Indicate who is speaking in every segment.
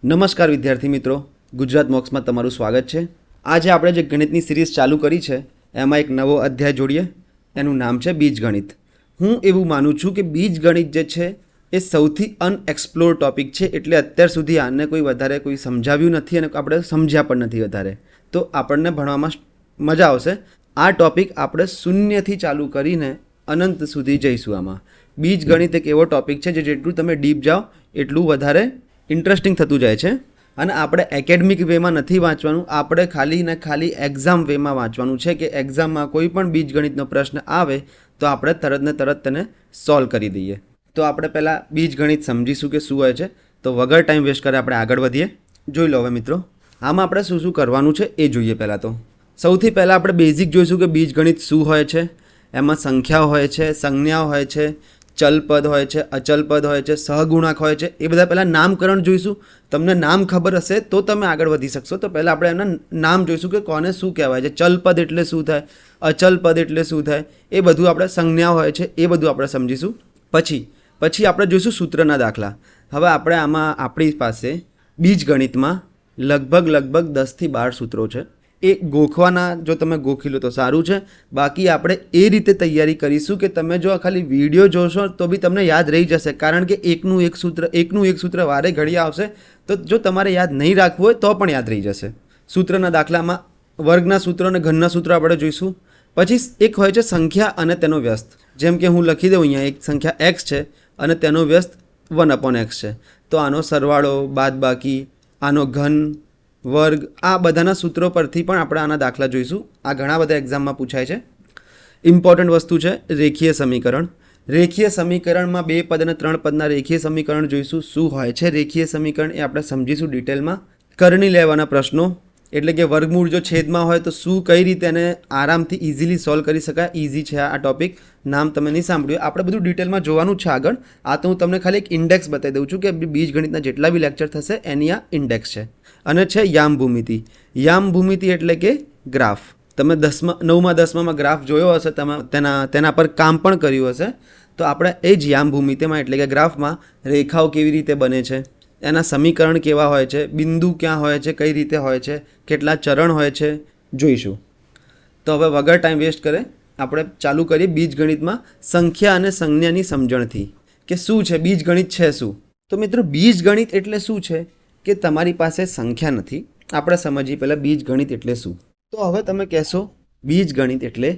Speaker 1: નમસ્કાર વિદ્યાર્થી મિત્રો, ગુજરાત મોક્સમાં તમારું સ્વાગત છે। આજે આપણે જે ગણિતની સિરીઝ ચાલુ કરી છે એમાં એક નવો અધ્યાય જોડીએ। એનું નામ છે બીજગણિત। હું એવું માનું છું કે બીજગણિત જે છે એ સૌથી અનએક્સપ્લોર ટોપિક છે, એટલે અત્યાર સુધી આને કોઈ સમજાવ્યું નથી અને આપણે સમજ્યા પણ નથી વધારે, તો આપણને ભણવામાં મજા આવશે। આ ટોપિક આપણે શૂન્યથી ચાલુ કરીને અનંત સુધી જઈશું। આમાં બીજગણિત એક એવો ટોપિક છે જે જેટલું તમે ડીપ જાઓ એટલું વધારે ઇન્ટરેસ્ટિંગ થતું જાય છે। અને આપણે એકેડમિક વેમાં નથી વાંચવાનું, આપણે ખાલી ને ખાલી એક્ઝામ વેમાં વાંચવાનું છે કે એક્ઝામમાં કોઈ પણ બીજગણિતનો પ્રશ્ન આવે તો આપણે તરત ને તરત તેને સોલ્વ કરી દઈએ। તો આપણે પહેલાં બીજગણિત સમજીશું કે શું હોય છે। તો વગર ટાઈમ વેસ્ટ કરે આપણે આગળ વધીએ। જોઈ લો હવે મિત્રો, આમાં આપણે શું શું કરવાનું છે એ જોઈએ। પહેલાં તો સૌથી પહેલાં આપણે બેઝિક જોઈશું કે બીજગણિત શું હોય છે। એમાં સંખ્યાઓ હોય છે, સંજ્ઞાઓ હોય છે, ચલપદ હોય છે, અચલપદ હોય છે, સહગુણાંક હોય છે। એ બધા પહેલાં નામકરણ જોઈશું। તમને નામ ખબર હશે તો તમે આગળ વધી શકશો। તો પહેલાં આપણે એના નામ જોઈશું કે કોને શું કહેવાય છે, ચલપદ એટલે શું થાય, અચલપદ એટલે શું થાય, એ બધું આપણે સંજ્ઞાઓ હોય છે એ બધું આપણે સમજીશું। પછી આપણે જોઈશું સૂત્રના દાખલા। હવે આપણે આમાં આપણી પાસે બીજગણિતમાં લગભગ 10 થી 12 સૂત્રો છે। એ ગોખવાના જો તમે ગોખી લો તો સારું છે, બાકી આપણે એ રીતે તૈયારી કરીશું કે તમે જો ખાલી વિડીયો જોશો તો બી તમને યાદ રહી જશે, કારણ કે એકનું એક સૂત્ર વારે ઘડી આવશે, તો જો તમારે યાદ નહીં રાખવું હોય તો પણ યાદ રહી જશે। સૂત્રના દાખલામાં વર્ગના સૂત્રો અને ઘનના સૂત્રો આપણે જોઈશું। પછી એક હોય છે સંખ્યા અને તેનો વ્યસ્ત। જેમ કે હું લખી દઉં અહીંયા એક સંખ્યા x છે અને તેનો વ્યસ્ત 1/x છે, તો આનો સરવાળો, બાદબાકી, આનો ઘન, વર્ગ, આ બધાના સૂત્રો પરથી પણ આપણે આના દાખલા જોઈશું। આ ઘણા બધા એક્ઝામમાં પૂછાય છે। ઇમ્પોર્ટન્ટ વસ્તુ છે રેખીય સમીકરણ। રેખીય સમીકરણમાં 2 પદ અને 3 પદના રેખીય સમીકરણ જોઈશું। શું હોય છે રેખીય સમીકરણ એ આપણે સમજીશું ડિટેલમાં। કરણી લેવાના પ્રશ્નો, એટલે કે વર્ગમૂળ જો છેદમાં હોય તો શું કઈ રીતે એને આરામથી ઇઝીલી સોલ્વ કરી શકાય। ઇઝી છે આ ટોપિક, નામ તમે નહીં સાંભળ્યું, આપણે બધું ડિટેલમાં જોવાનું છે આગળ। આ તો હું તમને ખાલી એક ઇન્ડેક્સ બતાવી દઉં છું કે બીજગણિતના જેટલા બી લેક્ચર થશે એની આ ઇન્ડેક્સ છે। અને છે યામ ભૂમિતિ। યામ ભૂમિતિ એટલે કે ગ્રાફ। તમે 9મા 10મામાં ગ્રાફ જોયો હશે, તમે તેના પર કામ પણ કર્યું હશે। તો આપણે એ જ યામ ભૂમિતિમાં એટલે કે ગ્રાફમાં રેખાઓ કેવી રીતે બને છે, એના સમીકરણ કેવા હોય છે, બિંદુ ક્યાં હોય છે, કઈ રીતે હોય છે, કેટલા ચરણ હોય છે, જોઈશું। તો હવે વગર ટાઈમ વેસ્ટ કરે આપણે ચાલુ કરીએ બીજગણિતમાં સંખ્યા અને સંજ્ઞાની સમજણથી કે શું છે બીજગણિત છે શું। તો મિત્રો બીજગણિત એટલે શું છે કે તમારી પાસે સંખ્યા નથી। આપણે સમજીએ પહેલાં બીજગણિત એટલે શું। તો હવે તમે કહેશો બીજગણિત એટલે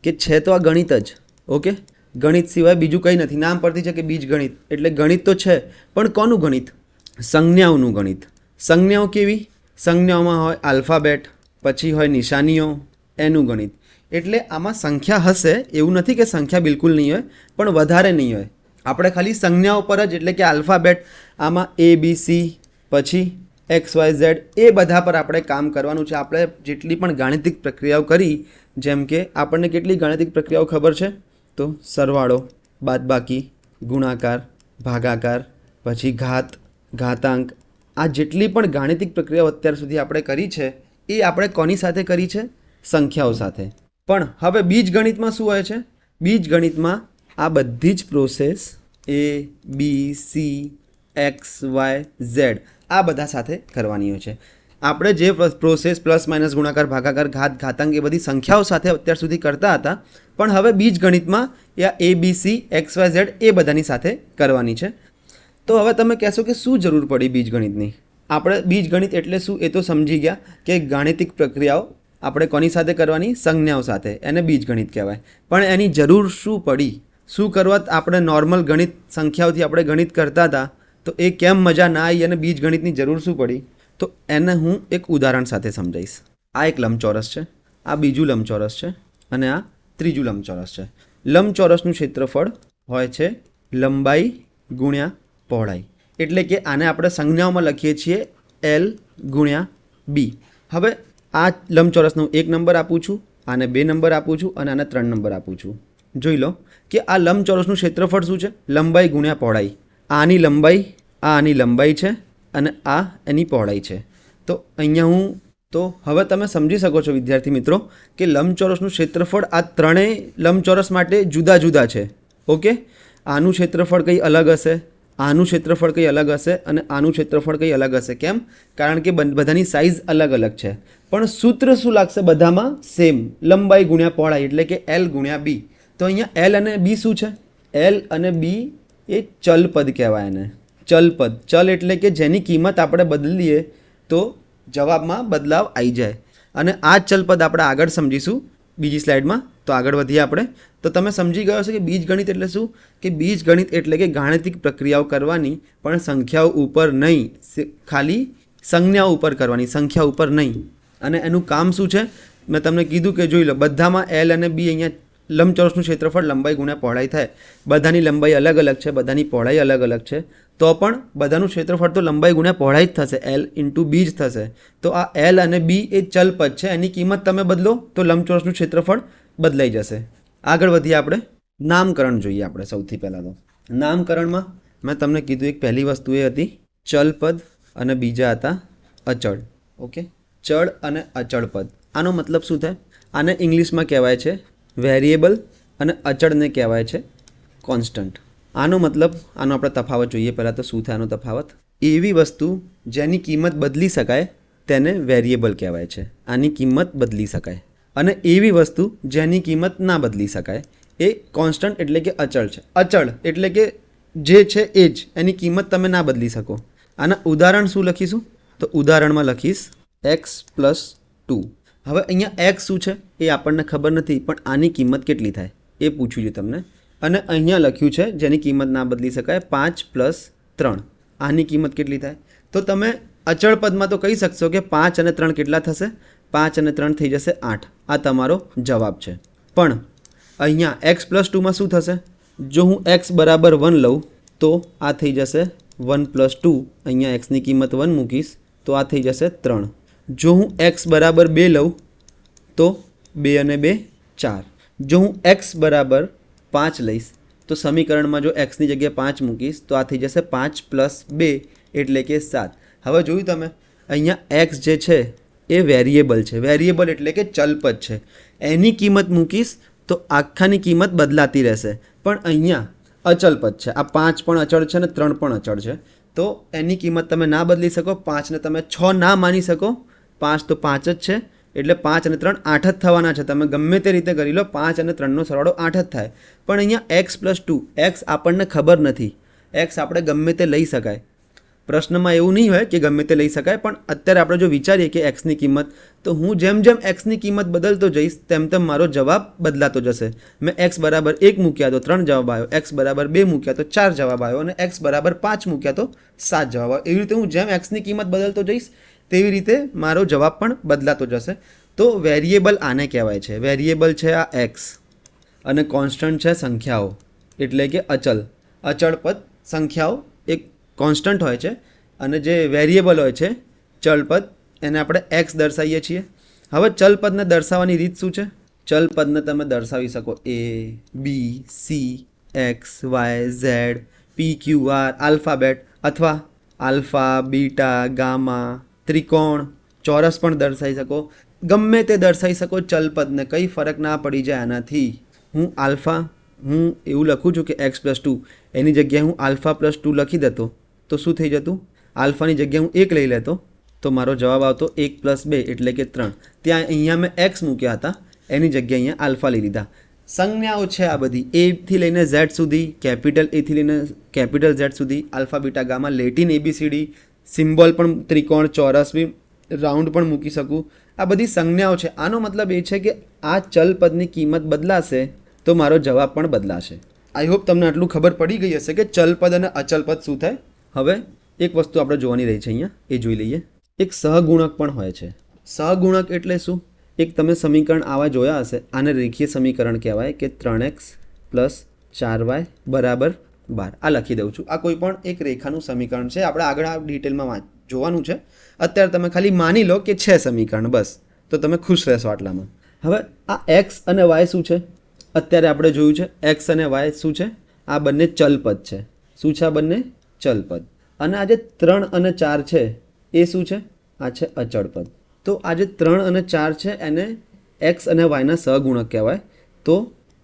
Speaker 1: કે છે તો આ ગણિત જ, ઓકે, ગણિત સિવાય બીજું કંઈ નથી। નામ પરથી છે કે બીજગણિત એટલે ગણિત તો છે, પણ કોનું ગણિત? સંજ્ઞાઓનું ગણિત। સંજ્ઞાઓ કેવી? સંજ્ઞાઓમાં હોય આલ્ફાબેટ, પછી હોય નિશાનીઓ, એનું ગણિત। એટલે આમાં સંખ્યા હશે, એવું નથી કે સંખ્યા બિલકુલ નહીં હોય, પણ વધારે નહીં હોય। આપણે ખાલી સંજ્ઞાઓ પર જ એટલે કે આલ્ફાબેટ, આમાં ABC, પછી XYZ, એ બધા પર આપણે કામ કરવાનું છે। આપણે જેટલી પણ ગાણિતિક પ્રક્રિયાઓ કરી, જેમ કે આપણને કેટલી ગાણિતિક પ્રક્રિયાઓ ખબર છે, તો સરવાળો, બાદબાકી, ગુણાકાર, ભાગાકાર, પછી ઘાત, ઘાતાંક, આ જેટલી પણ ગાણિતિક પ્રક્રિયાઓ અત્યાર સુધી આપણે કરી છે એ આપણે કોની સાથે કરી છે? સંખ્યાઓ સાથે। પણ હવે બીજગણિતમાં શું હોય છે? બીજગણિતમાં આ બધી જ પ્રોસેસ ABCXYZ આ બધા સાથે કરવાની હોય છે। આપણે જે પ્રોસેસ પ્લસ માઇનસ ગુણાકાર ભાગાકાર ઘાત ઘાતાંક એ બધી સંખ્યાઓ સાથે અત્યાર સુધી કરતા હતા, પણ હવે બીજગણિતમાં આ ABCXYZ એ બધાની સાથે કરવાની છે। તો હવે તમે કહેશો કે શું જરૂર પડી બીજગણિતની? આપણે બીજગણિત એટલે શું એ તો સમજી ગયા કે ગાણિતિક પ્રક્રિયાઓ આપણે કોની સાથે કરવાની? સંજ્ઞાઓ સાથે, એને બીજગણિત કહેવાય। પણ એની જરૂર શું પડી? શું કરવા આપણે નોર્મલ ગણિત સંખ્યાઓથી આપણે ગણિત કરતા હતા તો એ કેમ મજા ના આવી અને બીજગણિતની જરૂર શું પડી? તો એને હું એક ઉદાહરણ સાથે સમજાવીશ। આ એક લંબચોરસ છે, આ બીજું લંબચોરસ છે અને આ ત્રીજું લંબચોરસ છે। લંબચોરસનું ક્ષેત્રફળ હોય છે લંબાઈ ગુણ્યા પહોળાઈ, એટલે કે આને આપણે સંજ્ઞાઓમાં લખીએ છીએ L/B। હવે આ લંબચોરસનો 1 નંબર આપું છું, આને 2 નંબર આપું છું અને આને 3 નંબર આપું છું। જોઈ લો કે આ લંબચોરસનું ક્ષેત્રફળ શું છે? લંબાઈ ગુણ્યા પહોળાઈ। આની લંબાઈ, આની લંબાઈ છે અને આ એની પહોળાઈ છે। તો અહીંયા તો હવે તમે સમજી શકો છો વિદ્યાર્થી મિત્રો કે લંબચોરસનું ક્ષેત્રફળ આ ત્રણેય લંબચોરસ માટે જુદા જુદા છે, ઓકે। આનું ક્ષેત્રફળ કંઈ અલગ હશે, આનું ક્ષેત્રફળ કંઈ અલગ હશે અને આનું ક્ષેત્રફળ કંઈ અલગ હશે. કેમ? કારણ કે બધાની સાઇઝ અલગ અલગ છે, પણ સૂત્ર શું લાગશે? બધામાં સેમ, લંબાઈ ગુણ્યા પહોળાઈ, એટલે કે એલ ગુણ્યા બી. તો અહીંયા એલ અને બી શું છે? એલ અને બી એ ચલપદ કહેવાય એને. ચલપદ, ચલ એટલે કે જેની કિંમત આપણે બદલીએ તો જવાબમાં બદલાવ આવી જાય. અને આ ચલપદ આપણે આગળ સમજીશું બીજી સ્લાઇડમાં. તો આગળ વધીએ આપણે. તો તમે સમજી ગયો છો કે બીજગણિત એટલે શું? કે બીજગણિત એટલે કે ગાણિતિક પ્રક્રિયાઓ કરવાની, પણ સંખ્યાઓ ઉપર નહીં, ખાલી સંજ્ઞાઓ ઉપર કરવાની, સંખ્યા ઉપર નહીં. અને એનું કામ શું છે? મેં તમને કીધું કે જોઈ લો, બધામાં એલ અને બી અહીંયા લંબચોરસનું ક્ષેત્રફળ લંબાઈ ગુણ્યા પહોળાઈ થાય. બધાની લંબાઈ અલગ અલગ છે, બધાની પહોળાઈ અલગ અલગ છે, તો પણ બધાનું ક્ષેત્રફળ તો લંબાઈ ગુણ્યા પહોળાઈ જ થશે, એલ ઇન્ટુ બી જ થશે. તો આ એલ અને બી એ ચલપદ છે, એની કિંમત તમે બદલો તો લંબચોરસનું ક્ષેત્રફળ બદલાઈ જશે. આગળ વધીએ આપણે. નામકરણ જોઈએ આપણે સૌથી પહેલાં તો. નામકરણમાં મેં તમને કીધું એક પહેલી વસ્તુ એ હતી ચલપદ અને બીજા હતા અચળ. ઓકે, ચળ અને અચળ પદ. આનો મતલબ શું થાય? આને ઇંગ્લિશમાં કહેવાય છે વેરિયેબલ અને અચળને કહેવાય છે કોન્સ્ટન્ટ. આનો મતલબ, આનો આપણે તફાવત જોઈએ પહેલાં તો. શું થાય આનો તફાવત? એવી વસ્તુ જેની કિંમત બદલી શકાય તેને વેરિયેબલ કહેવાય છે, આની કિંમત બદલી શકાય. અને એવી વસ્તુ જેની કિંમત ના બદલી શકાય એ કોન્સ્ટન્ટ એટલે કે અચળ છે. અચળ એટલે કે જે છે એ જ, એની કિંમત તમે ના બદલી શકો. આના ઉદાહરણ શું લખીશું? તો ઉદાહરણમાં લખીશ x+2. હવે અહીંયા x શું છે એ આપણને ખબર નથી, પણ આની કિંમત કેટલી થાય એ પૂછ્યું છે તમને. અને અહીંયા લખ્યું છે જેની કિંમત ના બદલી શકાય 5+3. આની કિંમત કેટલી થાય? તો તમે અચળ પદમાં તો કહી શકશો કે 5 અને 3 કેટલા થશે? 5 અને 3 થઈ જશે 8. આ તમારો જવાબ છે. પણ અહીંયા x+2માં શું થશે? જો હું x બરાબર 1 લઉં તો આ થઈ જશે 1+2. અહીંયા xની કિંમત 1 મૂકીશ તો આ થઈ જશે 3. જો હું x બરાબર 2 લઉં તો 2 અને 2 4. જો હું x બરાબર 5 લઈશ તો સમીકરણમાં જો xની જગ્યાએ 5 મૂકીશ તો આ થઈ જશે 5+2 એટલે કે 7. હવે જોયું તમે, અહીંયા x જે છે એ વેરિયેબલ છે. વેરિયેબલ એટલે કે ચલપદ છે. એની કિંમત મૂકીશ તો આખાની કિંમત બદલાતી રહેશે. પણ અહીંયા અચલપદ છે. આ 5 પણ અચળ છે અને 3 પણ અચળ છે, તો એની કિંમત તમે ના બદલી શકો. 5ને તમે 6 ના માની શકો. 5 તો 5 જ છે, એટલે 5 અને 3 8 જ થવાના છે. તમે ગમે તે રીતે કરી લો, 5 અને 3નો સરવાળો 8 જ થાય. પણ અહીંયા x+2, x આપણને ખબર નથી. x આપણે ગમે તે લઈ શકાય. પ્રશ્નમાં એવું નહીં હોય કે ગમે તે લઈ શકાય, પણ અત્યારે આપણે જો વિચારીએ કે xની કિંમત, તો હું જેમ જેમ xની કિંમત બદલતો જઈશ તેમ તેમ મારો જવાબ બદલાતો જશે. મેં x બરાબર 1 મૂક્યા તો 3 જવાબ આવ્યો, x બરાબર 2 મૂક્યા તો 4 જવાબ આવ્યો, અને x બરાબર 5 મૂક્યા તો 7 જવાબ આવ્યો. એવી રીતે હું જેમ xની કિંમત બદલતો જઈશ તેવી રીતે મારો જવાબ પણ બદલાતો જશે. તો વેરિયેબલ આને કહેવાય છે. વેરિયેબલ છે આ x અને કોન્સ્ટન્ટ છે સંખ્યાઓ, એટલે કે અચલ. અચળ પદ સંખ્યાઓ એક કોન્સ્ટન્ટ હોય છે, અને જે વેરિયેબલ હોય છે ચલપદ, એને આપણે x દર્શાવીએ છીએ. હવે ચલપદને દર્શાવવાની રીત શું છે? ચલપદને તમે દર્શાવી શકો a, b, c, x, y, z, p, q, r, alphabet, અથવા આલ્ફા, બીટા, ગામા, ત્રિકોણ, ચોરસ પણ દર્શાવી શકો. ગમે તે દર્શાવી શકો ચલપદને, કંઈ ફરક ના પડી જાય આનાથી. હું એવું લખું છું કે x+2, એની જગ્યાએ હું α+2 લખી દેતો તો શું થઈ જતું? આલ્ફાની જગ્યાએ હું 1 લઈ લેતો તો મારો જવાબ આવતો 1+2 એટલે કે 3. ત્યાં અહીંયા મેં x મૂક્યા હતા, એની જગ્યાએ અહીંયા આલ્ફા લઈ લીધા. સંજ્ઞાઓ છે આ બધી, a થી લઈને z સુધી, કેપિટલ a થી લઈને કેપિટલ z સુધી, alpha, beta, gamma, Latin ABCD, symbol પણ ત્રિકોણ, ચોરસ બી, રાઉન્ડ પણ મૂકી શકું. આ બધી સંજ્ઞાઓ છે. આનો મતલબ એ છે કે આ ચલપદની કિંમત બદલાશે તો મારો જવાબ પણ બદલાશે. આઈ હોપ તમને આટલું ખબર પડી ગઈ હશે કે ચલપદ અને અચલપદ શું થાય. હવે એક વસ્તુ આપણે જોવાની રહી છે અહીંયા, એ જોઈ લઈએ. એક સહગુણક પણ હોય છે. સહગુણક એટલે શું? એક તમે સમીકરણ આવા જોયા હશે, આને રેખીય સમીકરણ કહેવાય કે 3x + 4y = 12. આ લખી દઉં છું. આ કોઈ પણ એક રેખાનું સમીકરણ છે. આપણે આગળ આ ડિટેલમાં જોવાનું છે. અત્યારે તમે ખાલી માની લો કે છે સમીકરણ, બસ, તો તમે ખુશ રહેશો આટલામાં. હવે આ x અને y શું છે? અત્યારે આપણે જોયું છે x અને y શું છે? આ બંને ચલપદ છે. શું છે આ બંને? ચલપદ. અને આ જે 3 અને 4 છે એ શું છે? આ છે અચળ પદ. તો આ જે 3 અને 4 છે એને x અને y ના સહગુણક કહેવાય. તો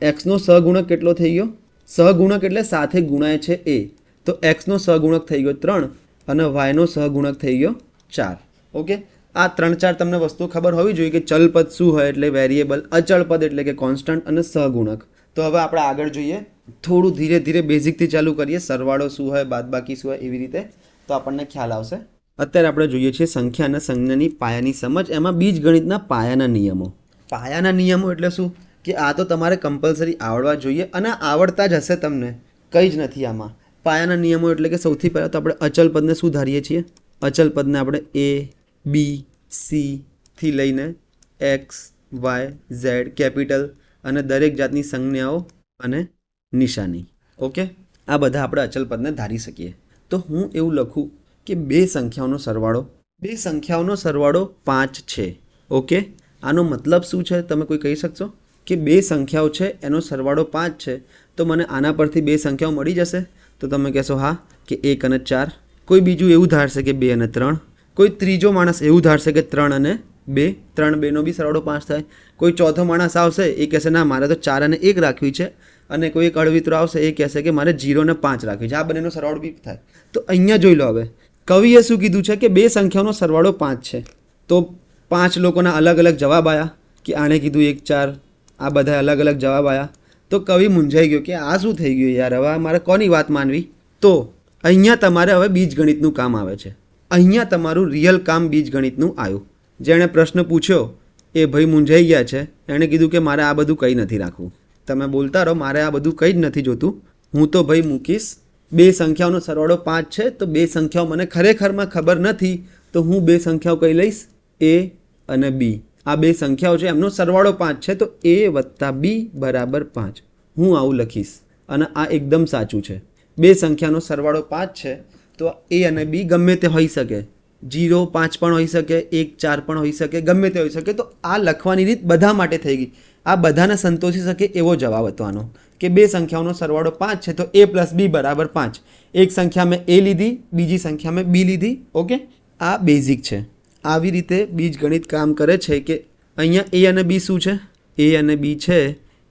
Speaker 1: x નો સહગુણક કેટલો થઈ ગયો? સહગુણક એટલે સાથે ગુણાય છે એ. તો એક્સનો સહગુણક થઈ ગયો 3 અને વાયનો સહગુણક થઈ ગયો 4. ઓકે, આ 3-4 તમને વસ્તુ ખબર હોવી જોઈએ કે ચલપદ શું હોય એટલે વેરિયેબલ, અચળ પદ એટલે કે કોન્સ્ટન્ટ અને સહગુણક. તો હવે આપણે આગળ જોઈએ, થોડું ધીરે ધીરે બેઝિકથી ચાલુ કરીએ. સરવાળો શું હોય, બાદબાકી શું હોય, એવી રીતે તો આપણને ખ્યાલ આવશે. અત્યારે આપણે જોઈએ છીએ સંખ્યા અને સંજ્ઞાની પાયાની સમજ, એમાં બીજગણિતના પાયાના નિયમો. પાયાના નિયમો એટલે શું કે આ તો તમારે કમ્પલસરી આવડવા જોઈએ અને આવડતા જ હશે તમને, કંઈ જ નથી આમાં. પાયાના નિયમો એટલે કે સૌથી પહેલાં તો આપણે અચલ પદને શું ધારીએ છીએ? અચલ પદને આપણે એ, બી, સી થી લઈને એક્સ, વાય, ઝેડ, કેપિટલ અને દરેક જાતની સંજ્ઞાઓ અને નિશાની. ઓકે, આ બધા આપણે અચલ પદને ધારી શકીએ. તો હું એવું લખું કે બે સંખ્યાઓનો સરવાળો 5 છે. ઓકે, આનો મતલબ શું છે તમે કોઈ કહી શકશો? કે બે સંખ્યાઓ છે એનો સરવાળો 5 છે, તો મને આના પરથી બે સંખ્યાઓ મળી જશે? તો તમે કહેશો હા કે 1 અને 4. કોઈ બીજું એવું ધારશે કે 2 અને 3. કોઈ ત્રીજો માણસ એવું ધારશે કે 3 અને 2. 3, 2નો બી સરવાળો 5 થાય. કોઈ ચોથો માણસ આવશે એ કહેશે ના મારે તો 4 અને 1 રાખવી છે, અને કોઈ એક અળવિત્રો આવશે એ કહેશે કે મારે 0 અને 5 રાખવી છે. આ બંનેનો સરવાળો બી થાય. તો અહીંયા જોઈ લો, હવે કવિએ શું કીધું છે કે બે સંખ્યાઓનો સરવાળો 5 છે. તો 5 લોકોના અલગ અલગ જવાબ આવ્યા કે આણે કીધું 1, 4, આ બધા અલગ અલગ જવાબ આવ્યા. તો કવિ મૂંઝાઈ ગયો કે આ શું થઈ ગયું યાર, હવે મારે કોની વાત માનવી? તો અહીંયા તમારે હવે બીજગણિતનું કામ આવે છે. અહીંયા તમારું રિયલ કામ બીજગણિતનું આવ્યું. જેણે પ્રશ્ન પૂછ્યો એ ભાઈ મૂંઝાઈ ગયા છે. એણે કીધું કે મારે આ બધું કંઈ નથી રાખવું, તમે બોલતા રહો, મારે આ બધું કંઈ જ નથી જોતું. હું તો ભાઈ મૂકીશ બે સંખ્યાઓનો સરવાળો 5 છે, તો બે સંખ્યાઓ મને ખરેખરમાં ખબર નથી, તો હું બે સંખ્યાઓ કઈ લઈશ? એ અને બી. આ બે સંખ્યાઓ છે એમનો સરવાળો 5 છે, તો a વત્તા બી બરાબર 5. હું આવું લખીશ અને આ એકદમ સાચું છે. બે સંખ્યાનો સરવાળો 5 છે, તો a અને b ગમે તે હોઈ શકે. 0, 5 પણ હોઈ શકે, 1, 4 પણ હોઈ શકે, ગમે તે હોઈ શકે. તો આ લખવાની રીત બધા માટે થઈ ગઈ. આ બધાને સંતોષી શકે એવો જવાબ હતો આનો, કે બે સંખ્યાઓનો સરવાળો 5 છે, તો a + b બરાબર 5. એક સંખ્યા મેં a લીધી, બીજી સંખ્યા મેં b લીધી. ઓકે, આ બેઝિક છે. આવી રીતે બીજગણિત કામ કરે છે કે અહીંયા a અને b શું છે? a અને b છે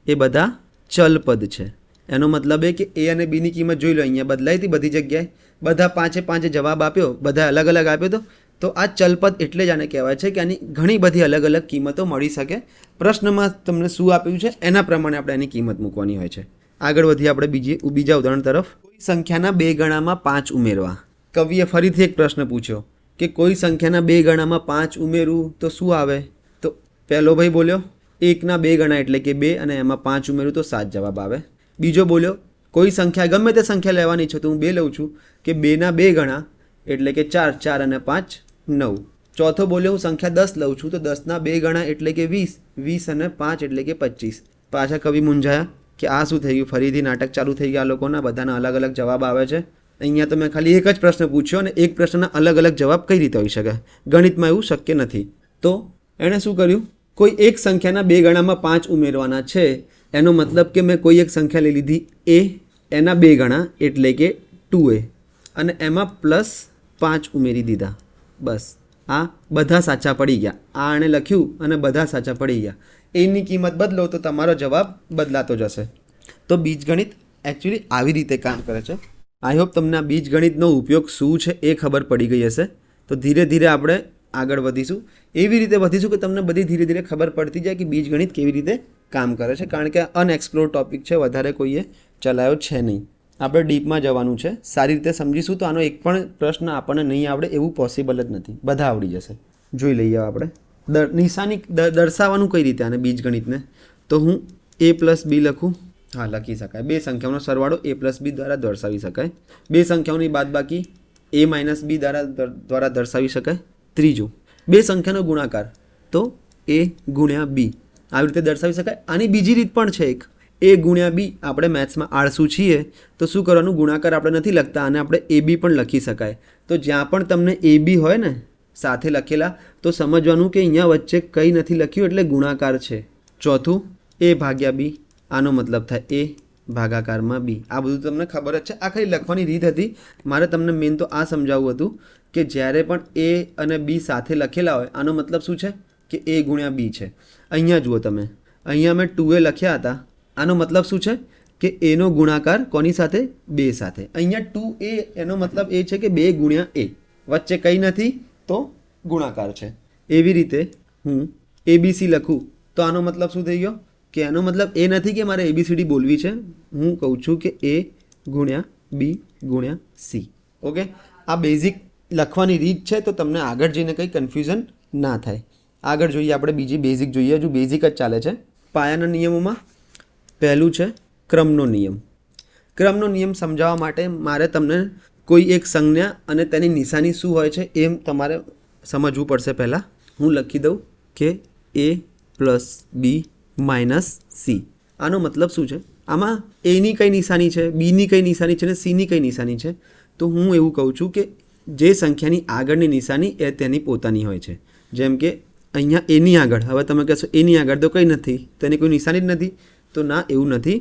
Speaker 1: એ બધા ચલપદ છે. એનો મતલબ એ કે a અને b ની કિંમત જોઈ લો, અહીંયા બદલાઈ હતી બધી જગ્યાએ, બધા 5 જવાબ આપ્યો, બધા અલગ અલગ આપ્યો. તો આ ચલપદ એટલે જ આને કહેવાય છે કે આની ઘણી બધી અલગ અલગ કિંમતો મળી શકે. પ્રશ્નમાં તમને શું આપ્યું છે એના પ્રમાણે આપણે એની કિંમત મૂકવાની હોય છે. આગળ વધીએ આપણે બીજા ઉદાહરણ તરફ. કોઈ સંખ્યાના બે ગણામાં 5 ઉમેરવા. કવિએ ફરીથી એક પ્રશ્ન પૂછ્યો કે કોઈ સંખ્યાના બે ગણામાં 5 ઉમેરવું તો શું આવે? તો પહેલો ભાઈ બોલ્યો 1ના 2 ગણા એટલે કે 2, અને એમાં 5 ઉમેરું તો 7 જવાબ આવે. બીજો બોલ્યો કોઈ સંખ્યા ગમે તે સંખ્યા લેવાની છે, તો હું 2 લઉં છું કે 2ના 2 ગણા એટલે કે 4, 4 અને 5 9. ચોથો બોલ્યો હું સંખ્યા 10 લઉં છું, તો 10ના 2 ગણા એટલે કે 20, 20 અને 5 એટલે કે 25. પાછા કવિ મૂંઝાયા કે આ શું થઈ ગયું, ફરીથી નાટક ચાલુ થઈ ગયા લોકોના, બધાના અલગ અલગ જવાબ આવે છે. અહીંયા તો મેં ખાલી એક જ પ્રશ્ન પૂછ્યો અને એક પ્રશ્નના અલગ અલગ જવાબ કઈ રીતે હોઈ શકે? ગણિતમાં એવું શક્ય નથી. તો એણે શું કર્યું? કોઈ એક સંખ્યાના બે ગણામાં 5 ઉમેરવાના છે, એનો મતલબ કે મેં કોઈ એક સંખ્યા લઈ લીધી a, એના 2 ગણા એટલે કે 2a, અને એમાં +5 ઉમેરી દીધા. બસ, આ બધા સાચા પડી ગયા. આ આણે લખ્યું અને બધા સાચા પડી ગયા. એની કિંમત બદલો તો તમારો જવાબ બદલાતો જશે. તો બીજગણિત એકચ્યુઅલી આવી રીતે કામ કરે છે. આઈ હોપ તમને આ બીજગણિતનો ઉપયોગ શું છે એ ખબર પડી ગઈ હશે. તો ધીરે ધીરે આપણે આગળ વધીશું, એવી રીતે વધીશું કે તમને બધી ધીરે ધીરે ખબર પડતી જાય કે બીજગણિત કેવી રીતે કામ કરે છે, કારણ કે અનએક્સપ્લોર ટોપિક છે, વધારે કોઈએ ચલાવ્યો છે નહીં. આપણે ડીપમાં જવાનું છે, સારી રીતે સમજીશું તો આનો એક પણ પ્રશ્ન આપણને નહીં આવડે એવું પોસિબલ જ નથી, બધા આવડી જશે. જોઈ લઈએ આપણે નિશાની દર્શાવવાનું કઈ રીતે આને બીજગણિતને. તો હું a + b લખું. હા, લખી શકાય. બે સંખ્યાઓનો સરવાળો a + b દ્વારા દર્શાવી શકાય. બે સંખ્યાઓની બાદબાકી a - b દ્વારા દર્શાવી શકાય. ત્રીજું, બે સંખ્યાનો ગુણાકાર તો a × b આવી રીતે દર્શાવી શકાય. આની બીજી રીત પણ છે એક, a × b. આપણે મેથ્સમાં આળસુ છીએ તો શું કરવાનું, ગુણાકાર આપણે નથી લખતા અને આપણે ab પણ લખી શકાય. તો જ્યાં પણ તમને ab હોય ને સાથે લખેલા, તો સમજવાનું કે અહીંયા વચ્ચે કંઈ નથી લખ્યું એટલે ગુણાકાર છે. ચોથું, a / b, આનો મતલબ થાય a ભાગાકારમાં b. આ બધું તમને ખબર જ છે, આ ખાલી લખવાની રીત હતી. મારે તમને મેઇન તો આ સમજાવવું હતું કે જ્યારે પણ a અને b સાથે લખેલા હોય, આનો મતલબ શું છે કે a × b છે. અહીંયા જુઓ તમે, અહીંયા મેં 2a લખ્યા હતા, આનો મતલબ શું છે કે એનો ગુણાકાર કોની સાથે? 2 સાથે. અહીંયા 2a એનો મતલબ એ છે કે 2 ગુણ્યા a, વચ્ચે કંઈ નથી તો ગુણાકાર છે. એવી રીતે હું ABC લખું તો આનો મતલબ શું થઈ ગયો કે એનો મતલબ એ નથી કે મારે ABCD બોલવી છે. હું કહું છું કે a ગુણ્યા b ગુણ્યા c. ઓકે, આ બેઝિક લખવાની રીત છે, તો તમને આગળ જઈને કંઈ કન્ફ્યુઝન ના થાય. આગળ જોઈએ આપણે બીજી બેઝિક જોઈએ. હજુ બેઝિક જ ચાલે છે. પાયાના નિયમોમાં પહેલું છે ક્રમનો નિયમ. ક્રમનો નિયમ સમજાવવા માટે મારે તમને કોઈ એક સંજ્ઞા અને તેની નિશાની શું હોય છે એમ તમારે સમજવું પડશે. પહેલાં હું લખી દઉં કે a plus b minus c. આનો મતલબ શું છે? આમાં એની કઈ નિશાની છે, બીની કઈ નિશાની છે અને સીની કઈ નિશાની છે? તો હું એવું કહું છું કે જે સંખ્યાની આગળની નિશાની એ તેની પોતાની હોય છે. જેમ કે અહીંયા એની આગળ, હવે તમે કહેશો એની આગળ તો કંઈ નથી, તો એની કોઈ નિશાની જ નથી. તો ના, એવું નથી.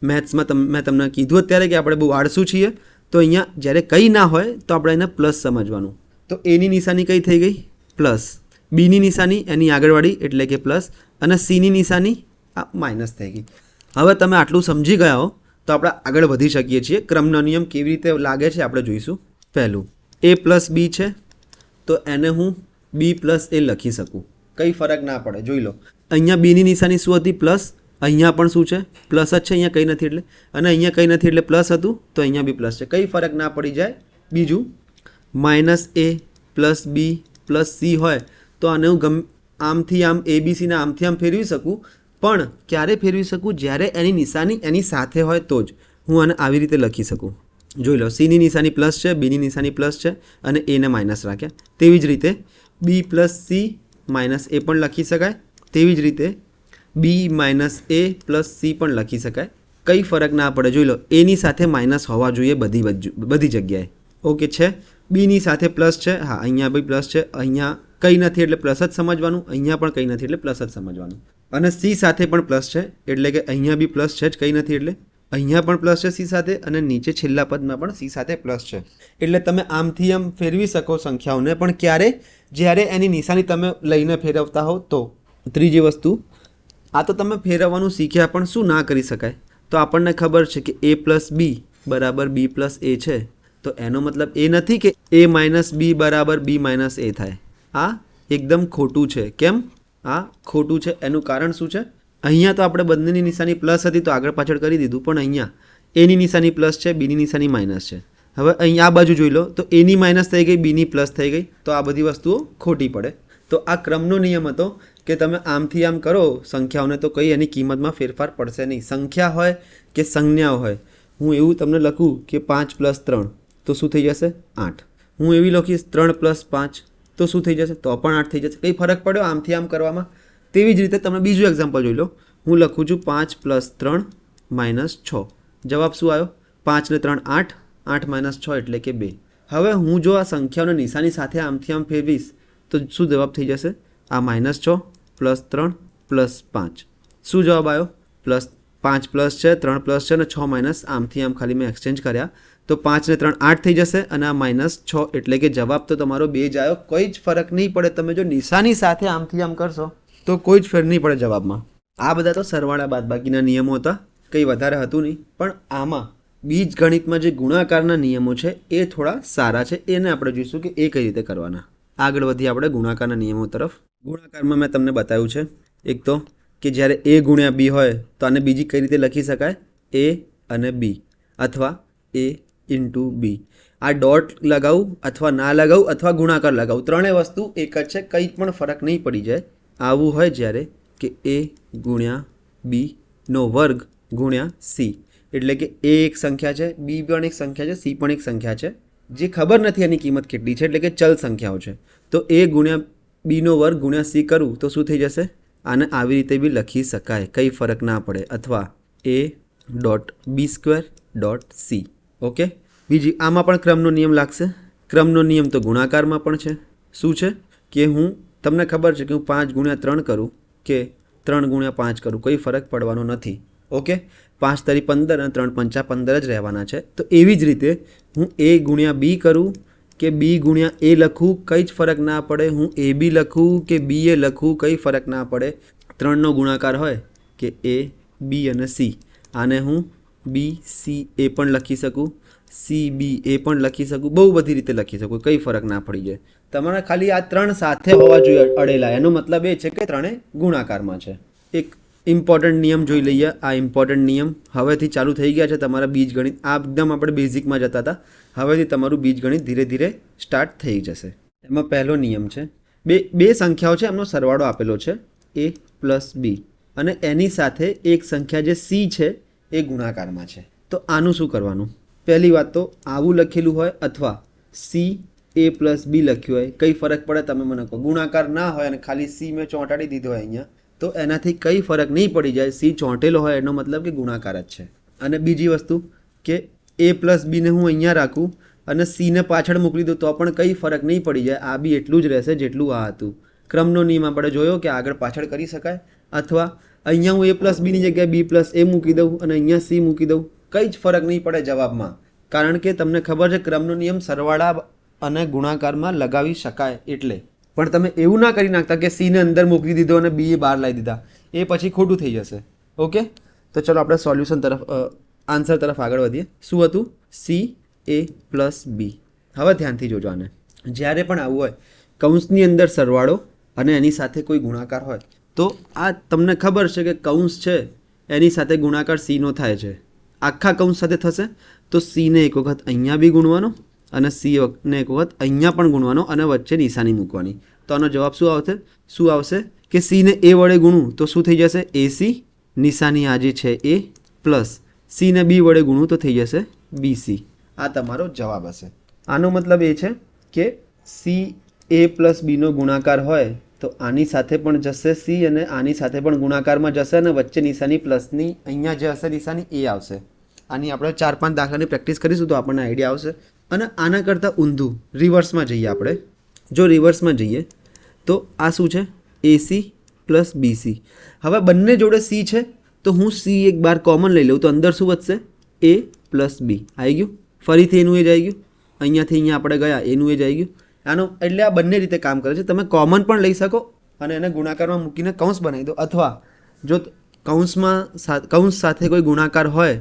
Speaker 1: મેથ્સમાં મેં તમને કીધું અત્યારે કે આપણે બહુ આળસુ છીએ, તો અહીંયા જ્યારે કંઈ ના હોય તો આપણે એને પ્લસ સમજવાનું. તો એની નિશાની કઈ થઈ ગઈ? પ્લસ. બીની નિશાની એની આગળવાળી એટલે કે પ્લસ, અને સીની નિશાની આ માઇનસ થઈ ગઈ. હવે તમે આટલું સમજી ગયા હો તો આપણે આગળ વધી શકીએ છીએ. ક્રમનો નિયમ કેવી રીતે લાગે છે આપણે જોઈશું. પહેલું a પ્લસ b છે, તો એને હું b પ્લસ a લખી શકું, કંઈ ફરક ના પડે. જોઈ લો, અહીંયા બીની નિશાની શું હતી? પ્લસ. અહીંયા પણ શું છે? પ્લસ જ છે. અહીંયા કંઈ નથી એટલે, અને અહીંયા કંઈ નથી એટલે પ્લસ હતું, તો અહીંયા બી પ્લસ છે. કંઈ ફરક ના પડી જાય. બીજું minus a plus b plus c હોય તો આને હું આમથી આમ ABCના આમથી આમ ફેરવી શકું. પણ ક્યારે ફેરવી શકું? જ્યારે એની નિશાની એની સાથે હોય તો જ હું આને આવી રીતે લખી શકું. જોઈ લો, સીની નિશાની પ્લસ છે, બીની નિશાની પ્લસ છે અને એને માઇનસ રાખ્યા. તેવી જ રીતે b plus c minus a પણ લખી શકાય. તેવી જ રીતે b minus a plus c પણ લખી શકાય. કંઈ ફરક ના પડે. જોઈ લો, એની સાથે માઇનસ હોવા જોઈએ બધી જગ્યાએ. ઓકે છે. બીની સાથે પ્લસ છે, હા અહીંયા બી પ્લસ છે. અહીંયા કંઈ નથી એટલે પ્લસ જ સમજવાનું, અહીંયા પણ કંઈ નથી એટલે પ્લસ જ સમજવાનું. અને c સાથે પણ પ્લસ છે એટલે કે અહીંયા બી પ્લસ છે જ, કંઈ નથી એટલે અહીંયા પણ પ્લસ છે c સાથે, અને નીચે છેલ્લા પદમાં પણ c સાથે પ્લસ છે. એટલે તમે આમથી આમ ફેરવી શકો સંખ્યાઓને, પણ ક્યારે? જ્યારે એની નિશાની તમે લઈને ફેરવતા હો તો. ત્રીજી વસ્તુ, આ તો તમે ફેરવવાનું શીખ્યા, પણ શું ના કરી શકાય? તો આપણને ખબર છે કે a પ્લસ b બરાબર b પ્લસ a છે, તો એનો મતલબ એ નથી કે a માઇનસ b બરાબર b માઇનસ a થાય. આ એકદમ ખોટું છે. કેમ આ ખોટું છે? એનું કારણ શું છે? અહીંયા તો આપણે બંનેની નિશાની પ્લસ હતી તો આગળ પાછળ કરી દીધું, પણ અહીંયા એની નિશાની પ્લસ છે, બીની નિશાની માઇનસ છે. હવે અહીંયા આ બાજુ જોઈ લો તો એની માઇનસ થઈ ગઈ, બીની પ્લસ થઈ ગઈ, તો આ બધી વસ્તુઓ ખોટી પડે. તો આ ક્રમનો નિયમ હતો કે તમે આમથી આમ કરો સંખ્યાઓને તો કંઈ એની કિંમતમાં ફેરફાર પડશે નહીં. સંખ્યા હોય કે સંજ્ઞાઓ હોય, હું એવું તમને લખું કે 5 પ્લસ 3 તો શું થઈ જશે? 8. હું એવી લખીશ 3 પ્લસ 5 તો શું થઈ જશે? તો પણ 8 થઈ જશે. કંઈ ફરક પડ્યો આમથી આમ કરવામાં? તેવી જ રીતે તમે બીજું એક્ઝામ્પલ જોઈ લો. હું લખું છું 5 પ્લસ 3 માઇનસ 6. જવાબ શું આવ્યો? 5 ને 3 8, 8 માઇનસ 6 એટલે કે 2. હવે હું જો આ સંખ્યાઓની નિશાની સાથે આમથી આમ ફેરવીશ તો શું જવાબ થઈ જશે? આ માઇનસ 6 પ્લસ 3 પ્લસ 5. શું જવાબ આવ્યો? પ્લસ 5 પ્લસ છે, 3 પ્લસ છે અને 6 માઇનસ. આમથી આમ ખાલી મેં એક્સચેન્જ કર્યા તો 5 ને 3 8 થઈ જશે અને આ માઇનસ 6 એટલે કે જવાબ તો તમારો 2 જ આવ્યો. કોઈ જ ફરક નહીં પડે. તમે જો નિશાની સાથે આમથી આમ કરશો તો કોઈ જ ફેર નહીં પડે જવાબમાં. આ બધા તો સરવાળા બાદબાકીના નિયમો હતા, કંઈ વધારે હતું નહીં. પણ આમાં બીજ ગણિતમાં જે ગુણાકારના નિયમો છે એ થોડા સારા છે. એને આપણે જોઈશું કે એ કઈ રીતે કરવાના. આગળ વધી આપણે ગુણાકારના નિયમો તરફ. ગુણાકારમાં મેં તમને બતાવ્યું છે એક તો કે જ્યારે a ગુણ્યા b હોય તો આને બીજી કઈ રીતે લખી શકાય? a અને b અથવા a ઇન્ટુ b. આ ડોટ લગાવું અથવા ના લગાવું અથવા ગુણાકાર લગાવું, ત્રણેય વસ્તુ એક જ છે, કંઈ પણ ફરક નહીં પડી જાય. આવું હોય જ્યારે કે a ગુણ્યા b નો વર્ગ ગુણ્યા c, એટલે કે a એક સંખ્યા છે, b પણ એક સંખ્યા છે, c પણ એક સંખ્યા છે, જે ખબર નથી એની કિંમત કેટલી છે, એટલે કે ચલ સંખ્યાઓ છે. તો a ગુણ્યા b નો વર્ગ ગુણ્યા c કરું તો શું થઈ જશે? આને આવી રીતે બી લખી શકાય, કંઈ ફરક ના પડે. અથવા a dot b square dot c. Okay. બીજી આમાં પણ ક્રમનો નિયમ લાગશે. ક્રમનો નિયમ તો ગુણાકારમાં પણ છે. શું છે કે હું તમને ખબર છે કે હું 5 ગુણ્યા 3 કરું કે 3 ગુણ્યા 5 કરું, કોઈ ફરક પડવાનો નથી. ઓકે. 5 તરી 15 અને 3 પંચા 15 જ રહેવાના છે. તો એવી જ રીતે હું a ગુણ્યા b કરું કે b ગુણ્યા a લખું, કંઈ જ ફરક ના પડે. હું a b લખું કે b a લખું, કંઈ ફરક ના પડે. 3નો ગુણાકાર હોય કે a b અને c, આને હું બી સી એ પણ લખી શકું, સી બી એ પણ લખી શકું, બહુ બધી રીતે લખી શકું, કંઈ ફરક ના પડી જાય. તમારે ખાલી આ ત્રણ સાથે હોવા જોઈએ અડેલા. એનો મતલબ એ છે કે ત્રણેય ગુણાકારમાં છે. એક ઇમ્પોર્ટન્ટ નિયમ જોઈ લઈએ. આ ઇમ્પોર્ટન્ટ નિયમ હવેથી ચાલુ થઈ ગયા છે તમારા બીજગણિત. આ એકદમ આપણે બેઝિકમાં જતા હતા, હવેથી તમારું બીજગણિત ધીરે ધીરે સ્ટાર્ટ થઈ જશે. એમાં પહેલો નિયમ છે, બે સંખ્યાઓ છે, એમનો સરવાળો આપેલો છે a પ્લસ બી, અને એની સાથે એક સંખ્યા જે c છે એ ગુણાકારમાં છે. તો આનું શું કરવાનું? પહેલી વાત તો આવું લખેલું હોય અથવા c a પ્લસ બી લખ્યું હોય, કંઈ ફરક પડે તમે મને કહો. ગુણાકાર ના હોય અને ખાલી c મેં ચોંટાડી દીધો હોય અહીંયા, તો એનાથી કંઈ ફરક નહીં પડી જાય. c ચોંટેલો હોય એનો મતલબ કે ગુણાકાર જ છે. અને બીજી વસ્તુ કે a પ્લસ બીને હું અહીંયા રાખું અને c ને પાછળ મોકલી દઉં તો પણ કંઈ ફરક નહીં પડી જાય. આ બી એટલું જ રહેશે જેટલું આ હતું. ક્રમનો નિયમ આપણે જોયો કે આગળ પાછળ કરી શકાય. અથવા અહીંયા હું a પ્લસ બીની જગ્યાએ b પ્લસ એ મૂકી દઉં અને અહીંયા c મૂકી દઉં, કંઈ જ ફરક નહીં પડે જવાબમાં. કારણ કે તમને ખબર છે ક્રમનો નિયમ સરવાળા અને ગુણાકારમાં લગાવી શકાય એટલે. પણ તમે એવું ના કરી નાખતા કે c ને અંદર મૂકી દીધો અને b એ બહાર લાવી દીધા, એ પછી ખોટું થઈ જશે. ઓકે, તો ચલો આપણે સોલ્યુશન તરફ, આન્સર તરફ આગળ વધીએ. શું હતું? c a પ્લસ બી. હવે ધ્યાનથી જોજો આને. જ્યારે પણ આવું હોય કૌંસની અંદર સરવાળો અને એની સાથે કોઈ ગુણાકાર હોય, તો આ તમને ખબર છે કે કૌંસ છે એની સાથે ગુણાકાર c નો થાય છે. આખા કૌંસ સાથે થશે તો c ને એક વખત અહીંયા બી ગુણવાનો અને c ને એક વખત અહીંયા પણ ગુણવાનો અને વચ્ચે નિશાની મૂકવાની. તો આનો જવાબ શું આવશે કે c ને a વડે ગુણું તો શું થઈ જશે? ac, નિશાની આ જે છે a, પ્લસ c ને b વડે ગુણું તો થઈ જશે bc. આ તમારો જવાબ હશે. આનો મતલબ એ છે કે c a પ્લસ બીનો ગુણાકાર હોય તો આની સાથે પણ જશે c અને આની સાથે પણ ગુણાકારમાં જશે અને વચ્ચે નિશાની પ્લસની અહીંયા જે હશે નિશાની એ આવશે. આની આપણે 4-5 દાખલાની પ્રેક્ટિસ કરીશું તો આપણને આઈડિયા આવશે. અને આના કરતાં ઊંધું રિવર્સમાં જઈએ આપણે. જો રિવર્સમાં જઈએ તો આ શું છે? AC plus BC. હવે બંને જોડે C છે તો હું C એક બાર કોમન લઈ લઉં તો અંદર શું વધશે? A plus B. આવી ગયું. ફરીથી એનું એ જ આવી ગયું. અહીંયાથી અહીંયા આપણે ગયા એનું એ જ આવી ગયું. આનો એટલે આ બંને રીતે કામ કરે છે. તમે કોમન પણ લઈ શકો અને એને ગુણાકારમાં મૂકીને કૌંસ બનાવી દો, અથવા જો કૌંસ સાથે કોઈ ગુણાકાર હોય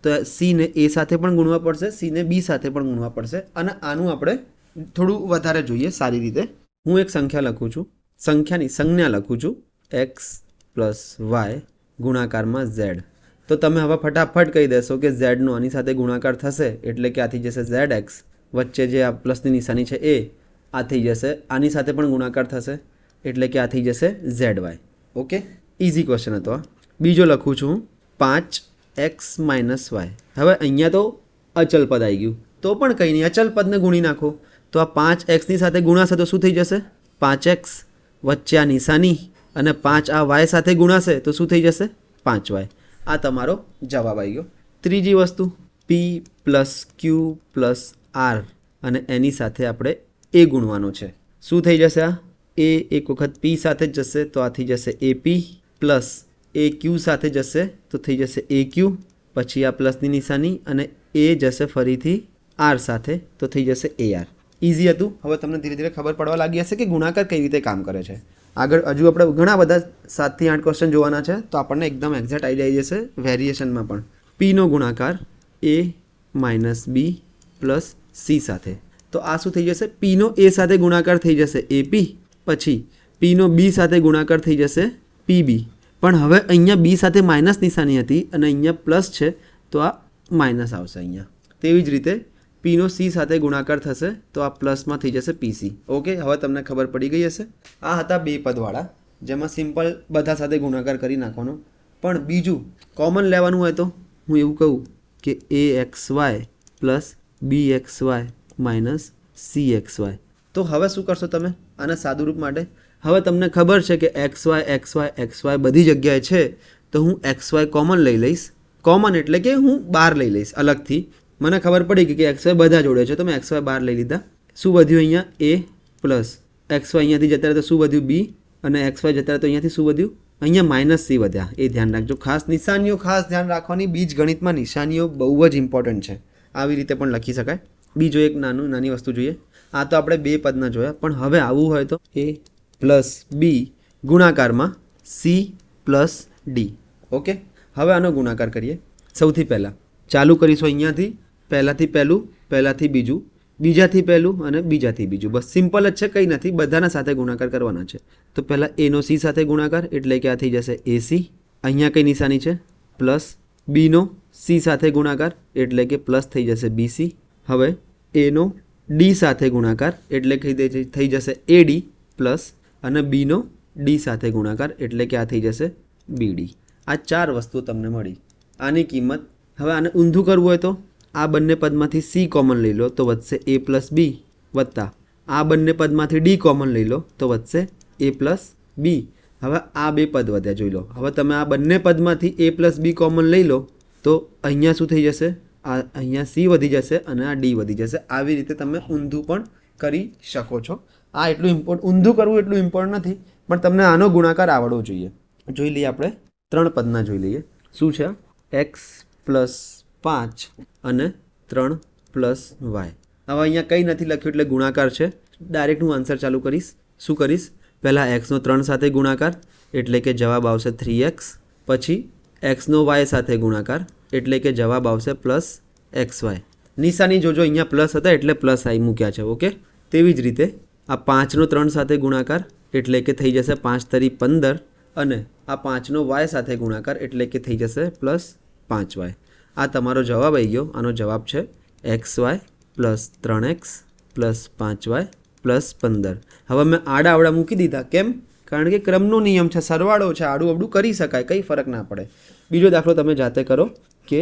Speaker 1: તો C ને A સાથે પણ ગુણવા પડશે, C ને B સાથે પણ ગુણવા પડશે. અને આનું આપણે થોડું વધારે જોઈએ સારી રીતે. હું એક સંખ્યા લખું છું, સંજ્ઞા લખું છું, x પ્લસ વાય ગુણાકારમાં z. તો તમે હવે ફટાફટ કહી દેશો કે z નો આની સાથે ગુણાકાર થશે એટલે કે આ થઈ જશે zx, વચ્ચે જે આ પ્લસની નિશાની છે એ આ થઈ જશે, આની સાથે પણ ગુણાકાર થશે એટલે કે આ થઈ જશે zy. ઓકે, ઇઝી ક્વેશ્ચન હતો આ. બીજો લખું છું 5x માઇનસ વાય. હવે અહીંયા તો અચલ પદ આવી ગયું તો પણ કંઈ નહીં, અચલ પદને ગુણી નાખો તો આ 5xની સાથે ગુણાશે તો શું થઈ જશે? 5x, વચ્ચે આ નિશાની અને 5 આ y સાથે ગુણાશે તો શું થઈ જશે? 5y. આ તમારો જવાબ આવી ગયો. ત્રીજી વસ્તુ p plus q plus r અને એની સાથે આપણે a ગુણવાનો છે. શું થઈ જશે? આ a એક વખત p સાથે જ જશે તો આ થઈ જશે ap, પ્લસ a q સાથે જશે તો થઈ જશે aq, પછી આ પ્લસની નિશાની અને a જશે ફરીથી r સાથે તો થઈ જશે ar. ઇઝી હતું. હવે તમને ધીરે ધીરે ખબર પડવા લાગી હશે કે ગુણાકાર કઈ રીતે કામ કરે છે. આગળ હજુ આપણે ઘણા બધા 7 થી 8 ક્વેશ્ચન જોવાના છે તો આપણને એકદમ એક્ઝેક્ટ આઈડિયા આવી જશે વેરિએશનમાં પણ. p નો ગુણાકાર a minus b plus c સાથે, તો આ શું થઈ જશે? p નો a સાથે ગુણાકાર થઈ જશે ap, પછી p નો b સાથે ગુણાકાર થઈ જશે pb. પણ હવે અહીંયા b સાથે માઇનસ નિશાની હતી અને અહીંયા પ્લસ છે તો આ માઇનસ આવશે અહીંયા. તેવી જ રીતે p નો c સાથે ગુણાકાર થશે તો આ પ્લસમાં થઈ જશે pc. ઓકે, હવે તમને ખબર પડી ગઈ હશે. આ હતા બે પદવાળા જેમાં સિમ્પલ બધા સાથે ગુણાકાર કરી નાખવાનો. પણ બીજું કોમન લેવાનું હોય તો હું એવું કહું કે axy plus bxy minus cxy. તો હવે શું કરશો તમે આના સાદુરૂપ માટે? હવે તમને ખબર છે કે xy બધી જગ્યાએ છે તો હું xy કોમન લઈ લઈશ. કોમન એટલે કે હું બહાર લઈ લઈશ અલગથી. મને ખબર પડી કે xy બધા જોડે છે તો મેં xy બહાર લઈ લીધા. શું વધ્યું અહીંયા? a પ્લસ xy અહીંયાથી જતા રહે તો શું વધ્યું? b, અને xy જતા રહે તો અહીંયાથી શું વધ્યું? અહીંયા માઇનસ c વધ્યા. એ ધ્યાન રાખજો. ખાસ નિશાનીઓ ખાસ ધ્યાન રાખવાની. બીજ ગણિતમાં નિશાનીઓ બહુ જ ઇમ્પોર્ટન્ટ છે. આવી રીતે પણ લખી શકાય. બીજો એક નાની વસ્તુ જોઈએ. આ તો આપણે બે પદના જોયા, પણ હવે આવું હોય તો a પ્લસ b ગુણાકારમાં c પ્લસ d. ઓકે, હવે આનો ગુણાકાર કરીએ. સૌથી પહેલાં ચાલુ કરીશું અહીંયાથી, પહેલાંથી પહેલું, પહેલાંથી બીજું, બીજાથી પહેલું અને બીજાથી બીજું. બસ સિમ્પલ જ છે, કંઈ નથી, બધાના સાથે ગુણાકાર કરવાના છે. તો પહેલાં એનો સી સાથે ગુણાકાર એટલે કે આ થઈ જશે એસી. અહીંયા કઈ નિશાની છે? પ્લસ. બીનો સી સાથે ગુણાકાર એટલે કે પ્લસ થઈ જશે બીસી. હવે એનો ડી સાથે ગુણાકાર એટલે કે થઈ જશે એડી પ્લસ, અને બીનો ડી સાથે ગુણાકાર એટલે કે આ થઈ જશે બીડી. આ 4 વસ્તુઓ તમને મળી. આની કિંમત, હવે આને ઊંધું કરવું હોય તો આ બંને પદમાંથી સી કોમન લઈ લો તો વધશે એ પ્લસ બી, વત્તા આ બંને પદમાંથી ડી કોમન લઈ લો તો વધશે એ પ્લસ બી. હવે આ બે પદ વધ્યા, જોઈ લો. હવે તમે આ બંને પદમાંથી એ પ્લસ બી કોમન લઈ લો તો અહીંયા શું થઈ જશે? આ અહીંયા સી વધી જશે અને આ ડી વધી જશે. આવી રીતે તમે ઊંધું પણ કરી શકો છો. આ એટલું ઊંધું કરવું એટલું ઇમ્પોર્ટન્ટ નથી, પણ તમને આનો ગુણાકાર આવડવો જોઈએ. જોઈ લઈએ આપણે 3 પદના જોઈ લઈએ. શું છે? એક્સ પ્લસ 5 અને 3 પ્લસ વાય. હવે અહીંયા કંઈ નથી લખ્યું એટલે ગુણાકાર છે. ડાયરેક્ટ હું આન્સર ચાલુ કરીશ. શું કરીશ? પહેલાં એક્સનો 3 સાથે ગુણાકાર એટલે કે જવાબ આવશે 3x. પછી એક્સનો વાય સાથે ગુણાકાર એટલે કે જવાબ આવશે પ્લસ એક્સ વાય. નિશાની જોજો, અહીંયા પ્લસ હતા એટલે પ્લસ આઈ મૂક્યા છે. ઓકે. તેવી જ રીતે આ 5નો 3 સાથે ગુણાકાર એટલે કે થઈ જશે 5 તરી 15, અને આ 5નો વાય સાથે ગુણાકાર એટલે કે થઈ જશે પ્લસ 5y. આ તમારો જવાબ આવી ગયો. આનો જવાબ છે XY plus 3x plus 5y plus 15. હવે મેં આડા આવડા મૂકી દીધા. કેમ? કારણ કે ક્રમનો નિયમ છે, સરવાળો છે, આડું અવડું કરી શકાય, કંઈ ફરક ના પડે. બીજો દાખલો તમે જાતે કરો કે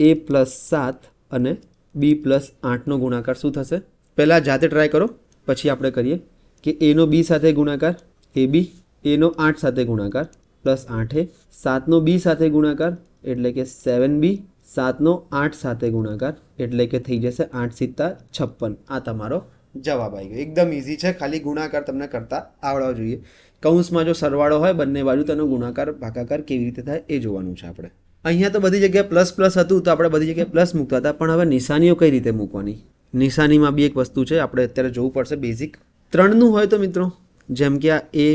Speaker 1: a પ્લસ 7 અને b પ્લસ 8નો ગુણાકાર શું થશે? પહેલાં જાતે ટ્રાય કરો, પછી આપણે કરીએ કે એનો બી સાથે ગુણાકાર એ બી, એનો 8 સાથે ગુણાકાર પ્લસ 8a, 7નો બી સાથે ગુણાકાર એટલે કે 7b, 7નો 8 સાથે ગુણાકાર એટલે કે થઈ જશે 8 સિત્તા 56. આ તમારો જવાબ આવી ગયો. એકદમ ઇઝી છે, ખાલી ગુણાકાર તમને કરતા આવડવા જોઈએ. કૌંસમાં જો સરવાળો હોય બંને બાજુ, તેનો ગુણાકાર ભાગાકાર કેવી રીતે થાય એ જોવાનું છે આપણે. અહીંયા તો બધી જગ્યાએ પ્લસ પ્લસ હતું તો આપણે બધી જગ્યાએ પ્લસ મૂકતા હતા, પણ હવે નિશાનીઓ કઈ રીતે મૂકવાની? નિશાનીમાં બી એક વસ્તુ છે, આપણે અત્યારે જોવું પડશે બેઝિક. 3નું હોય તો મિત્રો, જેમ કે આ a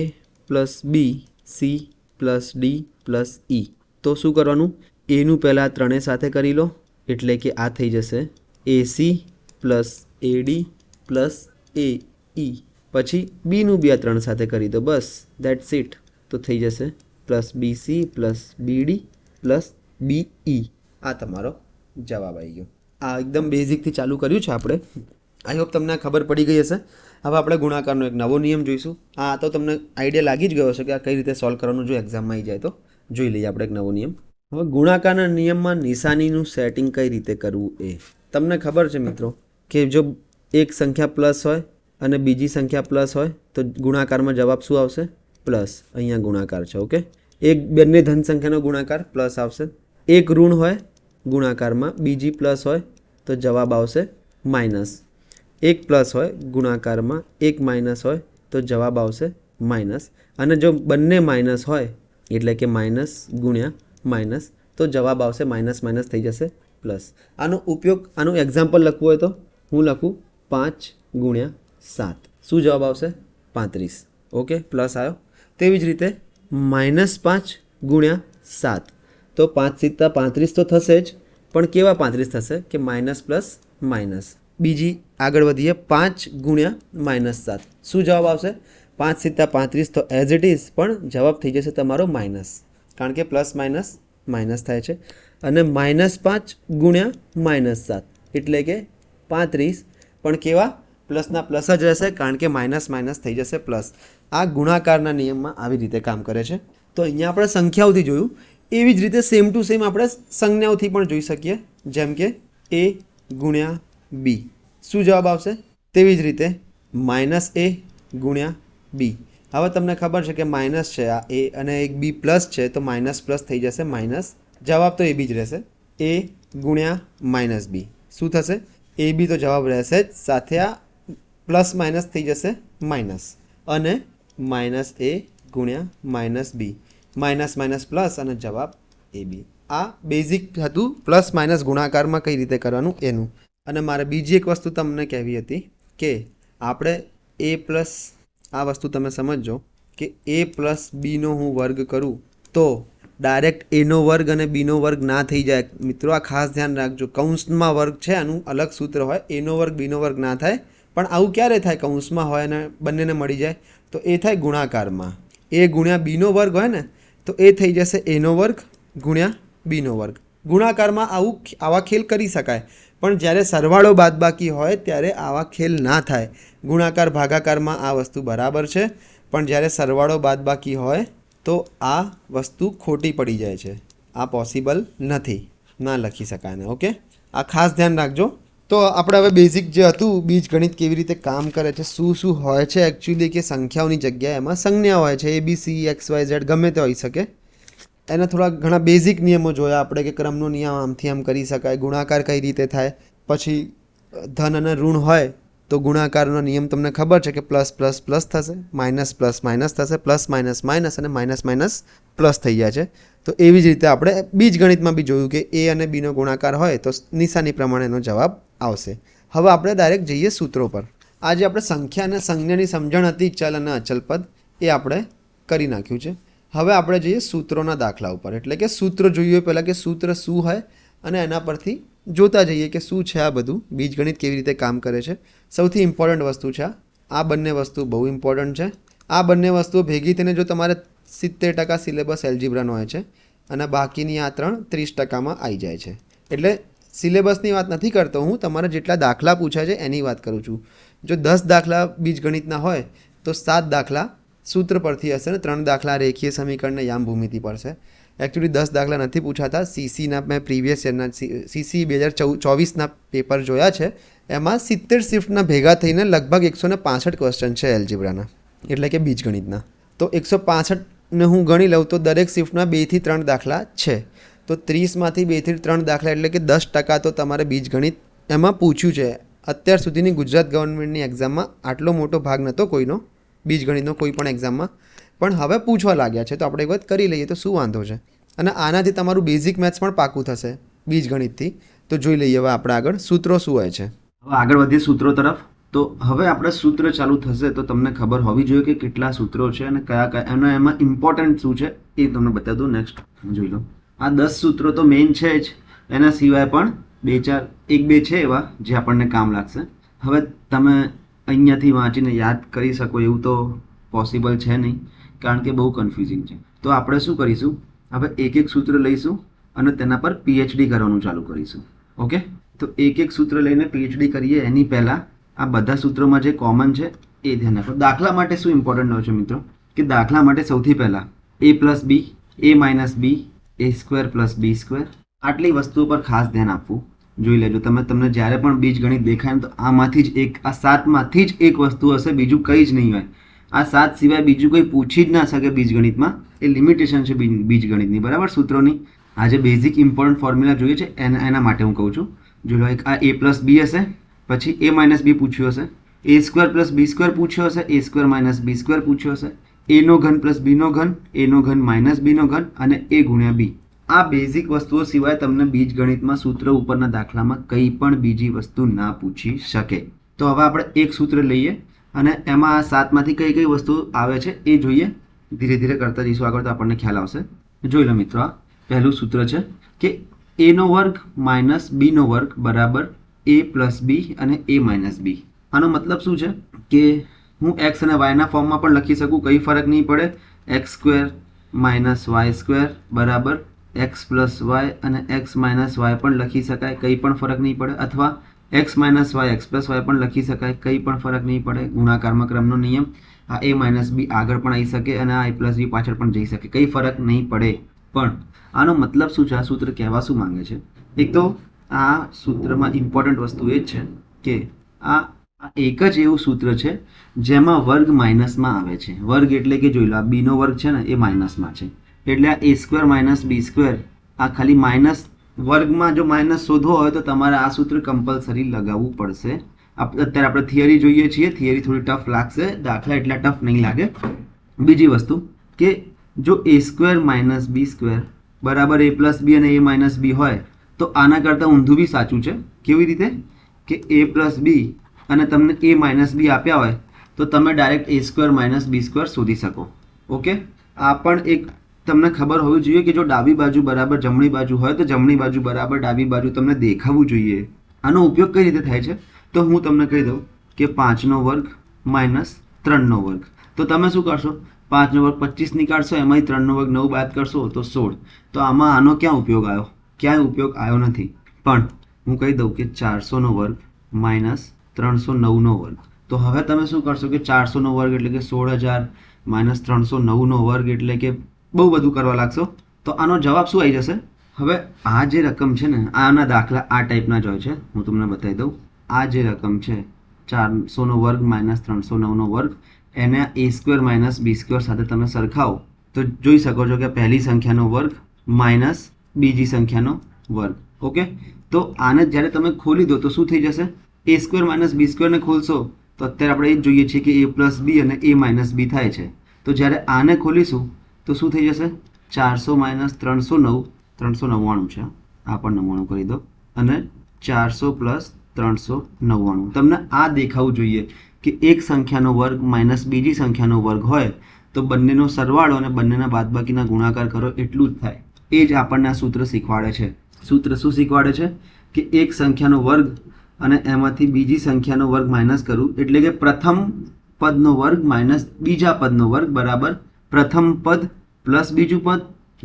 Speaker 1: plus B, C plus D plus E, તો શું કરવાનું? એનું પહેલાં 3 સાથે કરી લો એટલે કે આ થઈ જશે એસી પ્લસ એડી પ્લસ એ ઈ. પછી બીનું બી આ 3 સાથે કરી દો, બસ દેટ્સ ઇટ. તો થઈ જશે plus BC plus BD plus BE. આ તમારો જવાબ આવી ગયો. આ એકદમ બેઝિકથી ચાલુ કર્યું છે આપણે. આઈ હોપ તમને ખબર પડી ગઈ હશે. હવે આપણે ગુણાકારનો એક નવો નિયમ જોઈશું. આ તો તમને આઈડિયા લાગી જ ગયો હશે કે આ કઈ રીતે સોલ્વ કરવાનું, જો એક્ઝામમાં આવી જાય તો. જોઈ લઈએ આપણે એક નવો નિયમ. હવે ગુણાકારના નિયમમાં નિશાનીનું સેટિંગ કઈ રીતે કરવું એ તમને ખબર છે મિત્રો કે જો એક સંખ્યા પ્લસ હોય અને બીજી સંખ્યા પ્લસ હોય તો ગુણાકારમાં જવાબ શું આવશે? પ્લસ. અહીંયા ગુણાકાર છે. ઓકે. એક બંને ધન સંખ્યાનો ગુણાકાર પ્લસ આવશે. એક ઋણ હોય ગુણાકારમાં, બીજી પ્લસ હોય તો જવાબ આવશે માઇનસ. એક પ્લસ હોય ગુણાકારમાં, એક માઇનસ હોય તો જવાબ આવશે માઇનસ. અને જો બંને માઇનસ હોય એટલે કે માઇનસ ગુણ્યા માઇનસ તો જવાબ આવશે માઇનસ માઇનસ થઈ જશે પ્લસ. આનો ઉપયોગ, આનું એક્ઝામ્પલ લખવું હોય તો હું લખું 5 ગુણ્યા 7. શું જવાબ આવશે? 35. ઓકે, પ્લસ આવ્યો. તેવી જ રીતે -5 ગુણ્યા 7, તો 5 સિત્તા 35 તો થશે જ, પણ કેવા 35 થશે કે માઇનસ પ્લસ માઇનસ. બીજી આગળ વધીએ 5 ગુણ્યા -7. શું જવાબ આવશે? 5 સિત્તા 35 તો એઝ ઇટ ઇઝ, પણ જવાબ થઈ જશે તમારો માઇનસ, કારણ કે પ્લસ માઇનસ માઇનસ થાય છે. અને -5 ગુણ્યા -7 એટલે કે 35, પણ કેવા? પ્લસના પ્લસ જ રહેશે, કારણ કે માઇનસ માઇનસ થઈ જશે પ્લસ. આ ગુણાકારના નિયમમાં આવી રીતે કામ કરે છે. તો અહીંયા આપણે સંખ્યાઓથી જોયું, એવી જ રીતે સેમ ટુ સેમ આપણે સંજ્ઞાઓથી પણ જોઈ શકીએ. જેમ કે a ગુણ્યા બી, શું જવાબ આવશે? તેવી જ રીતે -a ગુણ્યા બી. હવે તમને ખબર છે કે માઇનસ છે આ a અને એક બી પ્લસ છે, તો માઇનસ પ્લસ થઈ જશે માઇનસ. જવાબ તો એ બી જ રહેશે. a ગુણ્યા માઇનસ બી શું થશે? એ બી તો જવાબ રહેશે જ, સાથે આ પ્લસ માઇનસ થઈ જશે માઇનસ. અને -a ગુણ્યા માઇનસ બી, માઇનસ માઇનસ પ્લસ અને જવાબ એ બી. આ બેઝિક હતું પ્લસ માઇનસ ગુણાકારમાં કઈ રીતે કરવાનું એનું. અને મારે બીજી એક વસ્તુ તમને કહેવી હતી કે આપણે a પ્લસ, આ વસ્તુ તમે સમજજો કે a પ્લસ બીનો હું વર્ગ કરું તો ડાયરેક્ટ એનો વર્ગ અને બીનો વર્ગ ના થઈ જાય મિત્રો, આ ખાસ ધ્યાન રાખજો. કૌંસમાં વર્ગ છે, આનું અલગ સૂત્ર હોય. એનો વર્ગ બીનો વર્ગ ના થાય, પણ આવું ક્યારે થાય? કૌંસમાં હોય અને બંનેને મળી જાય તો એ થાય ગુણાકારમાં. એ ગુણ્યા બીનો વર્ગ હોય ને તો એ થઈ જશે એનો વર્ગ ગુણ્યા બીનો વર્ગ. ગુણાકારમાં આવા ખેલ કરી શકાય, પણ જ્યારે સરવાળો બાદબાકી હોય ત્યારે આવા ખેલ ના થાય. ગુણાકાર ભાગાકારમાં આ વસ્તુ બરાબર છે, પણ જ્યારે સરવાળો બાદબાકી હોય તો આ વસ્તુ ખોટી પડી જાય છે. આ પોસિબલ નથી, ના લખી શકાય ને. ઓકે, આ ખાસ ધ્યાન રાખજો. તો આપણે હવે બેઝિક જે હતું બીજગણિત કેવી રીતે કામ કરે છે, શું શું હોય છે એકચ્યુઅલી, કે સંખ્યાઓની જગ્યાએ એમાં સંજ્ઞા હોય છે, ABC XYZ ગમે તે હોઈ શકે. એના થોડા ઘણા બેઝિક નિયમો જોયા આપણે, કે ક્રમનો નિયમ આમથી આમ કરી શકાય, ગુણાકાર કઈ રીતે થાય. પછી ધન અને ઋણ હોય તો ગુણાકારનો નિયમ તમને ખબર છે કે પ્લસ પ્લસ પ્લસ થશે, માઇનસ પ્લસ માઇનસ થશે, પ્લસ માઇનસ માઇનસ અને માઇનસ માઇનસ પ્લસ થઈ જાય છે. તો એવી જ રીતે આપણે બીજગણિતમાં બી જોયું કે એ અને બીનો ગુણાકાર હોય તો નિશાની પ્રમાણે એનો જવાબ આવશે. હવે આપણે ડાયરેક્ટ જઈએ સૂત્રો પર. આજે આપણે સંખ્યા અને સંજ્ઞાની સમજણ હતી, ચલ અને અચલ પદ, એ આપણે કરી નાખ્યું છે. હવે આપણે જઈએ સૂત્રોના દાખલા ઉપર. એટલે કે સૂત્ર જોઈએ પહેલાં કે સૂત્ર શું હોય અને એના પરથી જોતા જઈએ કે શું છે આ બધું, બીજગણિત કેવી રીતે કામ કરે છે. સૌથી ઇમ્પોર્ટન્ટ વસ્તુ છે આ બંને વસ્તુ બહુ ઇમ્પોર્ટન્ટ છે. આ બંને વસ્તુઓ ભેગી થઈને જો તમારે 70% સિલેબસ એલ્જીબ્રાનો હોય છે અને બાકીની આ 30%માં આવી જાય છે. એટલે સિલેબસની વાત નથી કરતો હું, તમારે જેટલા દાખલા પૂછાય છે એની વાત કરું છું. જો 10 દાખલા બીજગણિતના હોય તો 7 દાખલા સૂત્ર પરથી હશે ને 3 દાખલા રેખીય સમીકરણને યામ ભૂમિતિ પર છે. એકચ્યુઅલી 10 દાખલા નથી પૂછાતા. સીસીના મેં પ્રીવિયસ યરના CC 2024ના પેપર જોયા છે, એમાં 70 શિફ્ટના ભેગા થઈને લગભગ 165 ક્વેશ્ચન છે એલ્જીબ્રાના, એટલે કે બીજગણિતના. તો 165ને હું ગણી લઉં તો દરેક શિફ્ટના 2 થી 3 દાખલા છે. તો 30માંથી 2 થી 3 દાખલા એટલે કે 10% તો તમારે બીજગણિત એમાં પૂછ્યું છે. અત્યાર સુધીની ગુજરાત ગવર્મેન્ટની એક્ઝામમાં આટલો મોટો ભાગ નહોતો કોઈનો બીજગણિતનો કોઈ પણ એક્ઝામમાં, પણ હવે પૂછવા લાગ્યા છે. તો આપણે એક વખત કરી લઈએ તો શું વાંધો છે. અને આનાથી તમારું બેઝિક મેથ્સ પણ પાકું થશે બીજગણિતથી. તો જોઈ લઈએ હવે આપણે આગળ સૂત્રો શું હોય છે. હવે આગળ વધીએ સૂત્રો તરફ. તો હવે આપણે સૂત્ર ચાલુ થશે તો તમને ખબર હોવી જોઈએ કે કેટલા સૂત્રો છે અને કયા કયા, અને એમાં ઇમ્પોર્ટન્ટ શું છે એ તમને બતાવી દઉં. નેક્સ્ટ જોઈ લો. આ 10 સૂત્રો તો મેઇન છે જ, એના સિવાય પણ 1-2 છે એવા જે આપણને કામ લાગશે. હવે તમે અહીંયાથી વાંચીને યાદ કરી શકો એવું તો પોસિબલ છે નહીં, કારણ કે બહુ કન્ફ્યુઝિંગ છે. તો આપણે શું કરીશું, હવે એક સૂત્ર લઈશું અને તેના પર PhD કરવાનું ચાલુ કરીશું. ઓકે, તો એક સૂત્ર લઈને PhD કરીએ એની પહેલાં આ બધા સૂત્રોમાં જે કોમન છે એ ધ્યાન રાખો. દાખલા માટે શું ઇમ્પોર્ટન્ટ હોય છે મિત્રો, કે દાખલા માટે સૌથી પહેલાં a+b, a-b, a² + b², આટલી વસ્તુઓ પર ખાસ ધ્યાન આપવું. જોઈ લેજો તમને જ્યારે પણ બીજગણિત દેખાય ને તો આમાંથી જ એક, આ 7માંથી જ એક વસ્તુ હશે, બીજું કંઈ જ નહીં હોય. આ 7 સિવાય બીજું કોઈ પૂછી જ ના શકે બીજગણિતમાં. એ લિમિટેશન છે બીજગણિતની, બરાબર, સૂત્રોની. આ જે બેઝિક ઇમ્પોર્ટન્ટ ફોર્મ્યુલા જોઈએ છે એના માટે હું કહું છું. જો લો, એક આ a+b હશે, પછી a-b પૂછ્યું હશે, a² + b² પૂછ્યો હશે, a² - b² પૂછ્યો હશે, a નો ઘન + b નો ઘન, a નો ઘન - b નો ઘન અને a × b. આ બેઝિક વસ્તુઓ સિવાય તમને બીજગણિતમાં સૂત્ર ઉપરના દાખલામાં કંઈ પણ બીજી વસ્તુ ના પૂછી શકે. તો હવે આપણે એક સૂત્ર લઈએ અને એમાં આ 7માંથી કઈ કઈ વસ્તુ આવે છે એ જોઈએ. ધીરે ધીરે કરતા જઈશું આગળ તો આપણને ખ્યાલ આવશે. જોઈ લો મિત્રો, આ પહેલું સૂત્ર છે કે a² - b² બરાબર a + b અને a - b. આનો મતલબ શું છે કે હું x અને y ના ફોર્મમાં પણ લખી શકું, કંઈ ફરક નહીં પડે. x² - y² બરાબર x + y અને x - y પણ લખી શકાય, કંઈ પણ ફરક નહીં પડે. અથવા x - y x + y પણ લખી શકાય, કંઈ પણ ફરક નહીં પડે. ગુણાકારમાં ક્રમનો નિયમ, આ a - b આગળ પણ આવી શકે અને આ a + b પાછળ પણ જઈ શકે, કંઈ ફરક નહીં પડે. પણ આનો મતલબ શું છે, આ સૂત્ર કહેવા શું માંગે છે? એક તો આ સૂત્રમાં ઇમ્પોર્ટન્ટ વસ્તુ એ જ છે કે આ એક જ એવું સૂત્ર છે જેમાં વર્ગ માઇનસમાં આવે છે. વર્ગ એટલે કે જોઈ લો, આ b નો વર્ગ છે ને એ માઇનસમાં છે, એટલે આ a² - b², આ ખાલી માઇનસ વર્ગમાં જો માઇનસ શોધવો હોય તો તમારે આ સૂત્ર કમ્પલસરી લગાવવું પડશે. અત્યારે આપણે થિયરી જોઈએ છીએ, થિયરી થોડી ટફ લાગશે, દાખલા એટલા ટફ નહીં લાગે. બીજી વસ્તુ કે જો a² - b² બરાબર a + b અને a - b હોય તો આના કરતાં ઊંધું બી સાચું છે. કેવી રીતે કે a + b અને તમને a - b આપ્યા હોય તો તમે ડાયરેક્ટ a² - b² શોધી શકો. ઓકે, આ પણ એક તમને ખબર હોવી જોઈએ કે જો ડાબી બાજુ બરાબર જમણી બાજુ હોય તો જમણી બાજુ બરાબર ડાબી બાજુ તમને દેખાવું જોઈએ. આનો ઉપયોગ કઈ રીતે થાય છે તો હું તમને કહી દઉં કે 5નો વર્ગ માઇનસ 3નો વર્ગ. તો તમે શું કરશો, 5નો વર્ગ 25 નીકાળશો, એમાંય 3નો વર્ગ 9 બાદ કરશો તો 16. તો આમાં આનો ક્યાં ઉપયોગ આવ્યો? ક્યાંય ઉપયોગ આવ્યો નથી. પણ હું કહી દઉં કે 400નો વર્ગ માઇનસ 309નો વર્ગ. તો હવે તમે શું કરશો કે 400નો વર્ગ એટલે કે 16000 માઇનસ 309નો વર્ગ એટલે કે બહુ બધું કરવા લાગશો. તો આનો જવાબ શું આવી જશે? હવે આ જે રકમ છે ને, આના દાખલા આ ટાઈપના જ હોય છે. હું તમને બતાવી દઉં. આ જે રકમ છે 400નો વર્ગ માઇનસ 309નો વર્ગ, એને a square minus b square સાથે તમે સરખાવો તો જોઈ શકો છો કે પહેલી સંખ્યાનો વર્ગ માઇનસ બીજી સંખ્યાનો વર્ગ. ઓકે, તો આને જ્યારે તમે ખોલી દો તો શું થઈ જશે? a સ્ક્વેર માઇનસ b સ્ક્વેરને ખોલશો તો અત્યારે આપણે એ જ જોઈએ છીએ કે a પ્લસ b અને a માઇનસ b થાય છે. તો જ્યારે આને ખોલીશું તો શું થઈ જશે? 400 માઇનસ 309, 399 છે, આ પણ 99 કરી દો, અને 400 પ્લસ 399. તમને આ દેખાવું જોઈએ કે એક સંખ્યાનો વર્ગ માઇનસ બીજી સંખ્યાનો વર્ગ હોય તો બંનેનો સરવાળો અને બંનેના બાદબાકીના ગુણાકાર કરો એટલું જ થાય. એ જ આપણને આ સૂત્ર શીખવાડે છે. સૂત્ર શું શીખવાડે છે કે એક સંખ્યાનો વર્ગ અને એમાંથી બીજી સંખ્યાનો વર્ગ માઇનસ કરું એટલે કે પ્રથમ પદનો વર્ગ માઇનસ બીજા પદનો વર્ગ બરાબર પ્રથમ પદ પ્લસ બીજું પદ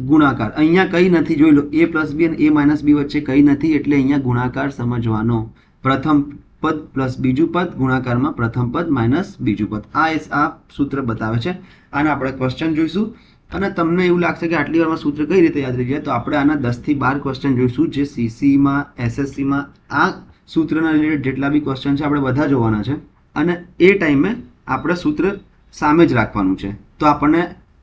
Speaker 1: ગુણાકાર. અહીંયા કંઈ નથી, જોઈ લો, a પ્લસ બી અને a માઇનસ બી વચ્ચે કંઈ નથી, એટલે અહીંયા ગુણાકાર સમજવાનો. પ્રથમ પદ પ્લસ બીજું પદ ગુણાકારમાં પ્રથમ પદ માઇનસ બીજું પદ. આ સૂત્ર બતાવે છે. આના આપણે ક્વેશ્ચન જોઈશું. અને તમને એવું લાગશે કે આટલી વારમાં સૂત્ર કઈ રીતે યાદ રહી જાય, તો આપણે આના 10 થી 12 ક્વેશ્ચન જોઈશું જે સીસીમાં, એસએસસીમાં આ સૂત્રના રિલેટેડ જેટલા બી ક્વેશ્ચન છે આપણે બધા જોવાના છે. અને એ ટાઈમે આપણે સૂત્ર સામે જ રાખવાનું છે. તો આપણને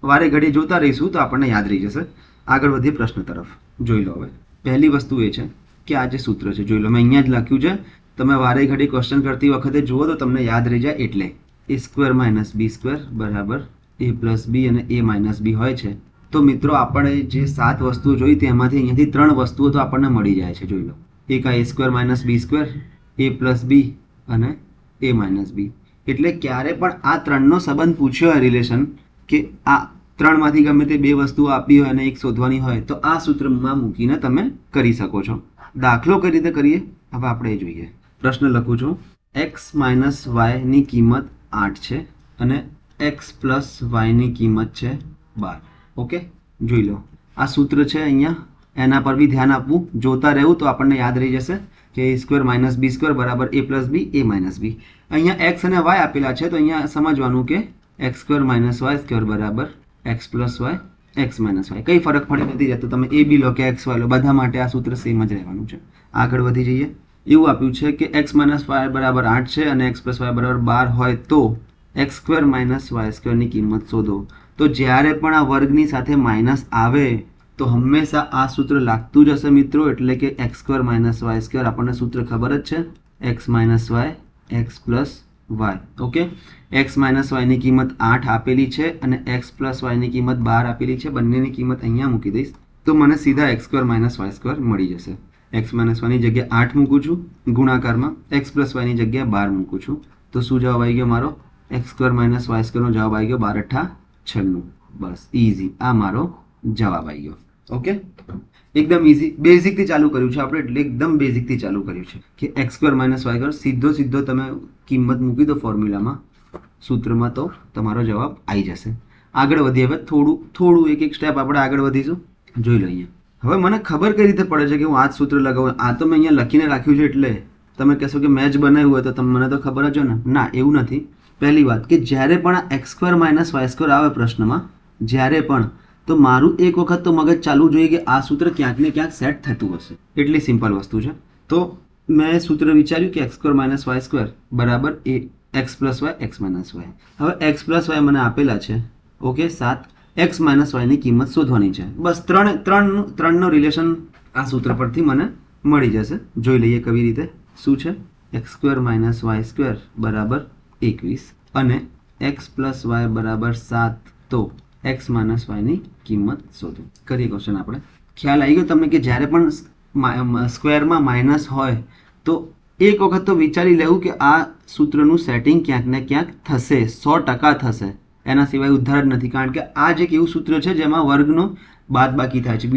Speaker 1: વારે ઘડી જોતા રહીશું તો આપણને યાદ રહી જશે. આગળ વધીએ પ્રશ્ન તરફ. જોઈ લો, હવે પહેલી વસ્તુ એ છે કે આ જે સૂત્ર છે, જોઈ લો, મેં અહીંયા જ લખ્યું છે. તમે વારે ઘડી ક્વેશ્ચન કરતી વખતે જુઓ તો તમને યાદ રહી જાય. એટલે a square minus b square બરાબર a પ્લસ b અને a માઇનસ b હોય છે. તો મિત્રો આપણે જે 7 વસ્તુઓ જોઈ તેમાંથી અહીંયાથી 3 વસ્તુઓ તો આપણને મળી જાય છે. જોઈ લો, એક આ a square minus b square, a plus b અને a માઇનસ b. એટલે ક્યારે પણ આ 3નો સંબંધ પૂછ્યો હોય, રિલેશન, કે આ 3માંથી ગમે તે 2 વસ્તુઓ આપી હોય અને એક શોધવાની હોય તો આ સૂત્રમાં મૂકીને તમે કરી શકો છો. દાખલો કઈ રીતે કરીએ હવે આપણે એ જોઈએ. પ્રશ્ન લખું છું. x માઇનસ વાયની કિંમત 8 છે અને x પ્લસ વાયની કિંમત છે 12. ઓકે, જોઈ લો, આ સૂત્ર છે અહીંયા. એના પર બી ધ્યાન આપવું, જોતા રહેવું તો આપણને યાદ રહી જશે કે a square minus b square બરાબર a plus b a minus b. અહીંયા x અને y આપેલા છે તો અહીંયા સમજવાનું કે x square minus y square બરાબર x plus y x minus y. કંઈ ફરક પડી નથી જતો, તમે a બી લો કે x y લો, બધા માટે આ સૂત્ર સેમ જ રહેવાનું છે. આગળ વધી જઈએ. એવું આપ્યું છે કે x માઇનસ y બરાબર 8 છે અને x પ્લસ y બરાબર 12 હોય તો x સ્ક્વેર માઇનસ y સ્ક્વેરની કિંમત શોધો. તો જ્યારે પણ આ વર્ગની સાથે માઇનસ આવે તો હંમેશા આ સૂત્ર લાગતું જ હશે મિત્રો. એટલે કે x square minus y square, આપણને સૂત્ર ખબર જ છે, x minus y x plus y. Okay, x minus yની કિંમત 8 આપેલી છે અને x પ્લસ yની કિંમત 12 આપેલી છે. બંનેની કિંમત અહીંયા મૂકી દઈશ તો મને સીધા x square minus y square મળી જશે. x માઇનસ yની જગ્યાએ 8 મૂકું છું ગુણાકારમાં, x પ્લસ yની જગ્યાએ 12 મૂકું છું. તો શું જવાબ આવી ગયો મારો? x સ્ક્વેર માઇનસ y સ્ક્વેરનો જવાબ આવી ગયો 12 × 96. બસ, ઇઝી. આ મારો જવાબ આવી ગયો. ઓકે, એકદમ ઇઝી. બેઝિકથી ચાલુ કર્યું છે આપણે, એટલે એકદમ બેઝિકથી ચાલુ કર્યું છે કે x square minus y square સીધો તમે કિંમત મૂકી દો ફોર્મ્યુલામાં, સૂત્રમાં, તો તમારો જવાબ આવી જશે. આગળ વધીએ. હવે થોડું એક સ્ટેપ આપણે આગળ વધીશું. જોઈ લઈએ. હવે મને ખબર કઈ રીતે પડે છે કે હું આ જ સૂત્ર લગાવું? આ તો મેં અહીંયા લખીને રાખ્યું છે. એટલે તમે કહેશો કે મેં જ બનાવ્યું હોય તો મને તો ખબર જ હોય ને. ના, એવું નથી. પહેલી વાત કે જ્યારે પણ આ x square minus y square આવે પ્રશ્નમાં, જ્યારે પણ, તો મારું એક વખત તો મગજ ચાલવું જોઈએ કે આ સૂત્ર ક્યાંક ને ક્યાંક સેટ થતું હશે. એટલી સિમ્પલ વસ્તુ છે. તો મેં સૂત્ર વિચાર્યું કે x square minus y square બરાબર x plus y x minus y. હવે x પ્લસ y મને આપેલા છે, ઓકે, 7. x માઇનસ yની કિંમત શોધવાની છે. બસ ત્રણનો રિલેશન આ સૂત્ર પરથી મને મળી જશે. જોઈ લઈએ કેવી રીતે. શું છે? x square minus y square બરાબર 21 અને x પ્લસ y બરાબર 7. તો x માઇનસ yની કિંમત શોધો. કરીએ ક્વેશ્ચન આપણે. ખ્યાલ આવી ગયો તમને કે જ્યારે પણ સ્ક્વેરમાં માઇનસ હોય તો એક વખત તો વિચારી લેવું કે આ સૂત્રનું સેટિંગ ક્યાંક ને ક્યાંક થશે, 100% થશે. એના સિવાય ઉદ્ધાર જ નથી, કારણ કે આ જ એક એવું સૂત્ર છે જેમાં વર્ગનો બાદબાકી થાય છે.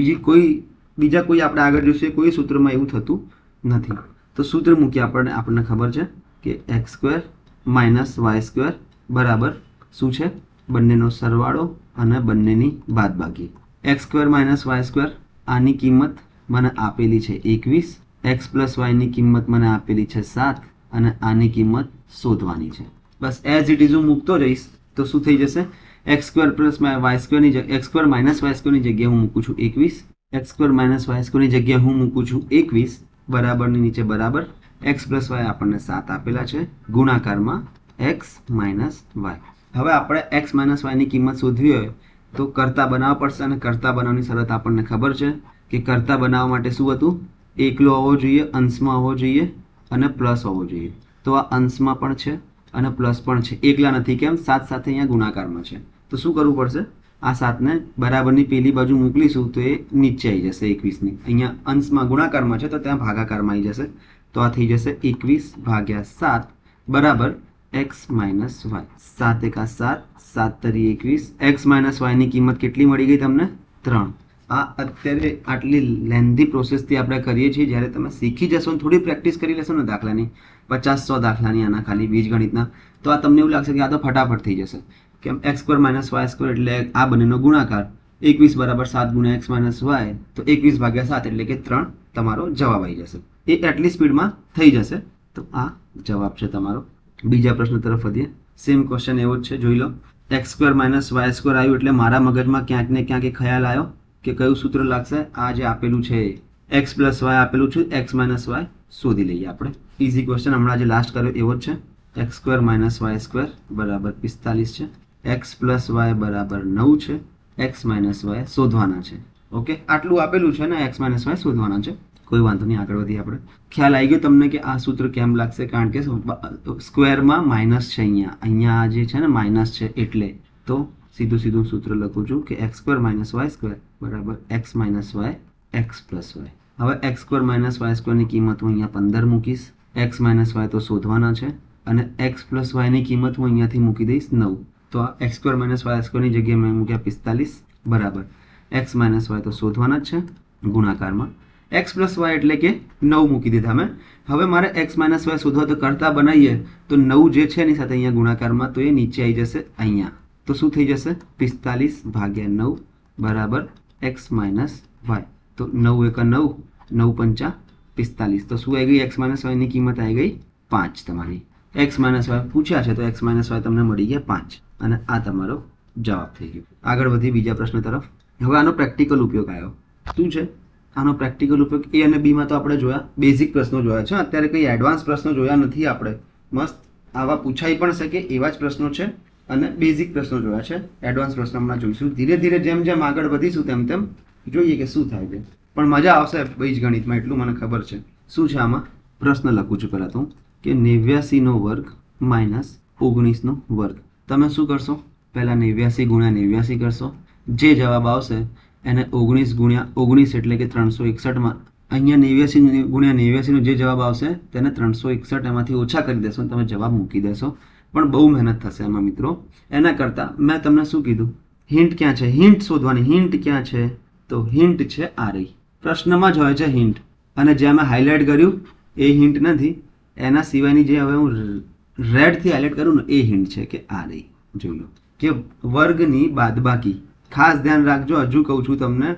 Speaker 1: બીજા કોઈ આપણે આગળ જોઈશું કોઈ સૂત્રમાં એવું થતું નથી. તો સૂત્ર મૂકીએ આપણને ખબર છે કે x square minus Y square બરાબર શું છે? બંનેનો સરવાળો અને બંનેની બાદબાકી. X square minus Y square આની કિંમત મને આપેલી છે 21, એક્સ પ્લસ વાયની કિંમત મને આપેલી છે 7 અને આની કિંમત શોધવાની છે. બસ એઝ ઇટ ઇઝ હું મૂકતો જઈશ તો શું થઈ જશે? એક્સ સ્ક્વેર પ્લસ વાય સ્ક્વેરની જગ્યાએ એક્સ સ્ક્વેર માઇનસ વાય સ્ક્વેરની જગ્યાએ હું મૂકું છું 21, એક્સ સ્ક્વેર માઇનસ વાય સ્ક્વેરની જગ્યાએ હું મૂકું છું 21, બરાબરની નીચે બરાબર. એક્સ પ્લસ વાય આપણને 7 આપેલા છે, ગુણાકારમાં એક્સ માઇનસ વાય. હવે આપણે એક્સ માઇનસ વાયની કિંમત શોધવી હોય તો કરતા બનાવવા પડશે, અને કરતા બનાવવાની શરત આપણને ખબર છે કે કરતા બનાવવા માટે શું હતું? એકલો હોવો જોઈએ, અંશમાં હોવો જોઈએ અને પ્લસ હોવો જોઈએ. તો આ અંશમાં પણ છે અને પ્લસ પણ છે, એકલા નથી. કેમ? 7 સાથે અહીંયા ગુણાકારમાં છે. તો શું કરવું પડશે? આ 7ને બરાબરની પેલી બાજુ મોકલીશું તો એ નીચે આવી જશે 21ની. અહીંયા અંશમાં ગુણાકારમાં છે તો ત્યાં ભાગાકારમાં આવી જશે. તો આ થઈ જશે 21/7 બરાબર એક્સ માઇનસ વાય. 7 એકા 7, 7 તરી 21. એક્સ માઇનસ વાયની કિંમત કેટલી મળી ગઈ તમને? 3. આ અત્યારે આટલી લેન્ધી પ્રોસેસથી આપણે કરીએ છીએ. જ્યારે તમે શીખી જશો ને થોડી પ્રેક્ટિસ કરી લેશો ને દાખલાની, 50-100 દાખલાની આના ખાલી બીજગણિતના, તો આ તમને એવું લાગશે કે આ તો ફટાફટ થઈ જશે. કેમ? X square minus Y square એટલે આ બંનેનો ગુણાકાર 21 બરાબર 7 ગુણ્યા એક્સ માઇનસ વાય, તો 21/7 એટલે કે 3 તમારો જવાબ આવી જશે. એ એટલી સ્પીડમાં થઈ જશે. તો આ જવાબ છે તમારો. બીજા પ્રશ્ન તરફ વધીએ. સેમ ક્વેશ્ચન એવો જ છે, જોઈ લો. X square minus Y square આવ્યું એટલે મારા મગજમાં ક્યાંક ને ક્યાંક એ ખ્યાલ આવ્યો કે કયું સૂત્ર લાગશે? આ જે આપેલું છે એક્સ પ્લસ વાય આપેલું છે, એક્સ માઇનસ વાય શોધી લઈએ આપણે. ઇઝી ક્વેશ્ચન, હમણાં જે લાસ્ટ કર્યો એવો જ છે. X square minus Y square બરાબર 45 છે, એક્સ પ્લસ વાય બરાબર 9 છે, એક્સ માઇનસ વાય શોધવાના છે. ઓકે, આટલું આપેલું છે ને, એક્સ માઇનસ વાય શોધવાના છે. કોઈ વાંધો નહીં, આગળ વધીએ આપણે. ખ્યાલ આવી ગયો તમને કે આ સૂત્ર કેમ લાગશે? કારણ કે સ્ક્વેરમાં માઇનસ છે, અહીંયા જે છે ને માઇનસ છે એટલે. તો સીધું સૂત્ર લખું છું કે x square minus Y square બરાબર X minus Y X plus Y. હવે એક્સ સ્ક્વેર માઇનસ વાય સ્ક્વેરની કિંમત હું અહીંયા 15 મૂકીશ. એક્સ માઇનસ વાય તો શોધવાના છે અને એક્સ પ્લસ વાયની કિંમત હું અહીંયાથી મૂકી દઈશ 9. તો આ એક્સ સ્ક્વેર માઇનસ વાય સ્ક્વેરની જગ્યાએ મેં મૂક્યા 45 બરાબર એક્સ માઇનસ વાય તો શોધવાના જ છે, ગુણાકારમાં એક્સ પ્લસ વાય એટલે કે 9 મૂકી દીધા મેં. હવે મારે એક્સ માઇનસ વાય શોધવા તો કરતા બનાવીએ તો 9 જે છે એની સાથે અહીંયા ગુણાકારમાં, તો એ નીચે આવી જશે અહીંયા. તો શું થઈ જશે? 45/9 બરાબર એક્સ માઇનસ વાય. તો 9 એકા 9, 9 પંચા 45. તો શું આવી ગઈ? એક્સ માઇનસ વાયની કિંમત આવી ગઈ 5 તમારી. એક્સ માઇનસ વાય પૂછ્યા છે તો એક્સ માઇનસ વાય તમને મળી ગયા 5 અને આ તમારો જવાબ થઈ ગયો. આગળ વધી બીજા પ્રશ્ન તરફ. હવે આનો પ્રેક્ટિકલ ઉપયોગ આવ્યો. શું છે આનો પ્રેક્ટિકલ ઉપયોગ? એ અને બીમાં તો આપણે જોયા, બેઝિક પ્રશ્નો જોયા છે. અત્યારે કંઈ એડવાન્સ પ્રશ્નો જોયા નથી આપણે. મસ્ત આવા પૂછાઈ પણ શકે એવા જ પ્રશ્નો છે અને બેઝિક પ્રશ્નો જોયા છે. એડવાન્સ પ્રશ્નો હમણાં જોઈશું. ધીરે ધીરે જેમ જેમ આગળ વધીશું તેમ તેમ જોઈએ કે શું થાય છે. પણ મજા આવશે બીજગણિતમાં, એટલું મને ખબર છે. શું છે આમાં? પ્રશ્ન લખું છું પહેલાં તો કે 89નો વર્ગ માઇનસ 19નો વર્ગ. તમે શું કરશો? પહેલાં 89 ગુણ્યા 89 કરશો. જે જવાબ આવશે એને 19 ગુણ્યા 19 એટલે કે 361માં અહીંયા 89 ગુણ્યા 89નો જે જવાબ આવશે તેને 361 એમાંથી ઓછા કરી દેશો, તમે જવાબ મૂકી દેશો. પણ બહુ મહેનત થશે એમાં મિત્રો. એના કરતાં મેં તમને શું કીધું? હિન્ટ ક્યાં છે? હિન્ટ શોધવાની. હિન્ટ ક્યાં છે? તો હિન્ટ છે આ રહી. પ્રશ્નમાં જ હોય છે હિન્ટ. અને જે અમે હાઇલાઇટ કર્યું એ હિન્ટ નથી, એના સિવાયની જે હવે હું રેડથી હાઇલાઇટ કરું ને એ હિન્ટ છે કે આ રહી. જોઈ લો કે વર્ગની બાદબાકી. ખાસ ધ્યાન રાખજો, હજુ કહું છું તમને,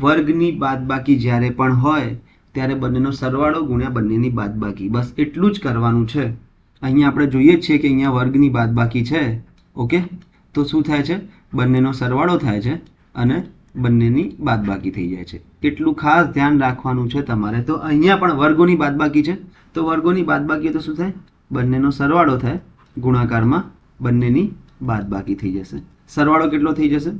Speaker 1: વર્ગની બાદબાકી જ્યારે પણ હોય ત્યારે બંનેનો સરવાળો ગુણ્યા બંનેની બાદબાકી, બસ એટલું જ કરવાનું છે. અહીંયા આપણે જોઈએ જ છીએ કે અહીંયા વર્ગની બાદબાકી છે. ઓકે, તો શું થાય છે? બંનેનો સરવાળો થાય છે અને બંનેની બાદબાકી થઈ જાય છે. એટલું ખાસ ધ્યાન રાખવાનું છે તમારે. તો અહીંયા પણ વર્ગોની બાદબાકી છે, તો વર્ગોની બાદબાકી તો શું થાય? બંનેનો સરવાળો થાય, ગુણાકારમાં બંનેની બાદબાકી થઈ જશે. સરવાળો કેટલો થઈ જશે?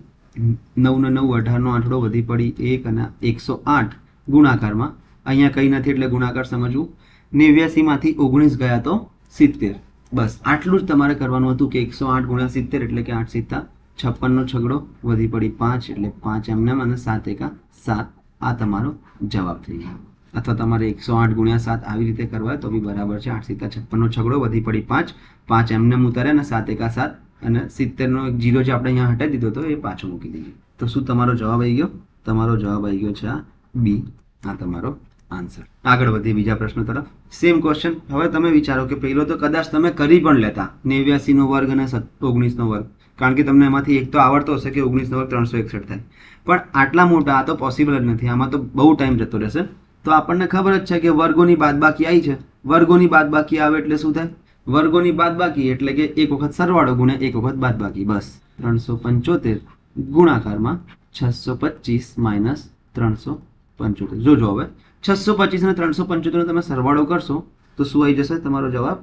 Speaker 1: 9 ને 9 18નો આંકડો વધી પડી 1 અને 108 ગુણાકારમાં. અહીંયા કંઈ નથી એટલે ગુણાકાર સમજવું. 89માંથી 19 ગયા તો 70. બસ આટલું જ તમારે કરવાનું હતું કે 108 ગુણ્યા 70 એટલે કે 8 × 7 56નો છગડો વધી પડી 5 એટલે 5 એમનેમ અને 7 એકા 7. આ તમારો જવાબ થઈ ગયો. અથવા તમારે 108 ગુણ્યા 7 આવી રીતે કરવા તો બી બરાબર છે. 8 × 56નો છગડો વધી પડી 5, 5 એમનેમ ઉતારે અને 7 એકા 7 અને 70નો એક 0 જે આપણે અહીંયા હટાવી દીધો હતો એ પાછો મૂકી દઈએ. તો શું તમારો જવાબ આવી ગયો? તમારો જવાબ આવી ગયો છે આ બી. આ તમારો આન્સર. આગળ વધીએ બીજા પ્રશ્ન તરફ. Same question. હવે તમે વિચારો કે પહેલો તો કદાચ તમે કરી પણ લેતા 89નો વર્ગ અને 19નો વર્ગ, કારણ કે તમને એમાંથી એક તો આવડતો હશે કે 19નો વર્ગ 361 થાય. પણ આટલા મોટા આ તો પોસિબલ જ નથી, આમાં તો બહુ ટાઈમ જતો રહેશે. તો આપણને ખબર જ છે કે વર્ગોની બાદબાકી આવી છે. વર્ગોની બાદબાકી આવે એટલે શું થાય? વર્ગોની બાદબાકી એટલે કે એક વખત સરવાળો ગુણ્યા એક વખત બાદબાકી. બસ 375 ગુણાકારમાં 625 માઇનસ 375. જોજો હવે 625 અને 375 નો તમે સરવાળો કરશો તો શું આવી જશે તમારો જવાબ?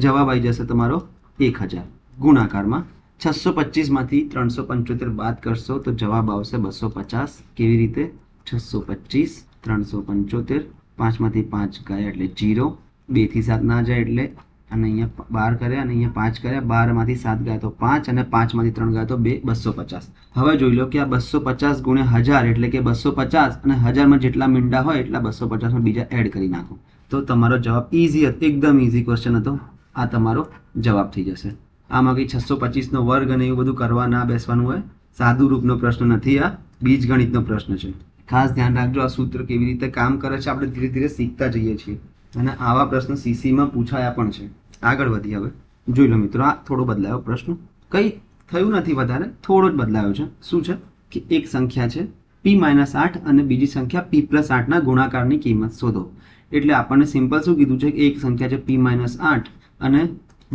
Speaker 1: જવાબ આવી જશે તમારો 1000. ગુણાકારમાં 625 માંથી 375 બાદ કરશો તો જવાબ આવશે 250. કેવી રીતે? 625 375, 5 માંથી 5 ગયા એટલે 0, 2 થી 7 ના જાય એટલે, અને અહીંયા 12 કર્યા અને અહીંયા 5 કર્યા, 12 માંથી 7 ગયા તો 5 અને 5 માંથી 3 ગયા તો 2, 250. હવે જોઈ લો કે આ 250 ગુણ્યા 1000 એટલે કે 250 અને 1000માં જેટલા મીંડા હોય એટલા 250માં બીજા એડ કરી નાખો તો તમારો જવાબ ઇઝી હતો. એકદમ ઇઝી ક્વેશ્ચન હતો. આ તમારો જવાબ થઈ જશે. આમાં કંઈ 625નો વર્ગ અને એવું બધું કરવા ના બેસવાનું હોય. સાદું રૂપનો પ્રશ્ન નથી, આ બીજગણિતનો પ્રશ્ન છે. ખાસ ધ્યાન રાખજો આ સૂત્ર કેવી રીતે કામ કરે છે. આપણે ધીરે ધીરે શીખતા જઈએ છીએ અને આવા પ્રશ્ન સીસીમાં પૂછાયા પણ છે. આગળ વધીએ હવે. જોઈ લો મિત્રો, આ થોડો બદલાયો પ્રશ્ન. કંઈ થયું નથી વધારે, થોડો જ બદલાયો છે. શું છે કે એક સંખ્યા છે p-8 અને બીજી સંખ્યા p+8ના ગુણાકારની કિંમત શોધો. એટલે આપણને સિમ્પલ શું કીધું છે કે એક સંખ્યા છે p-8 અને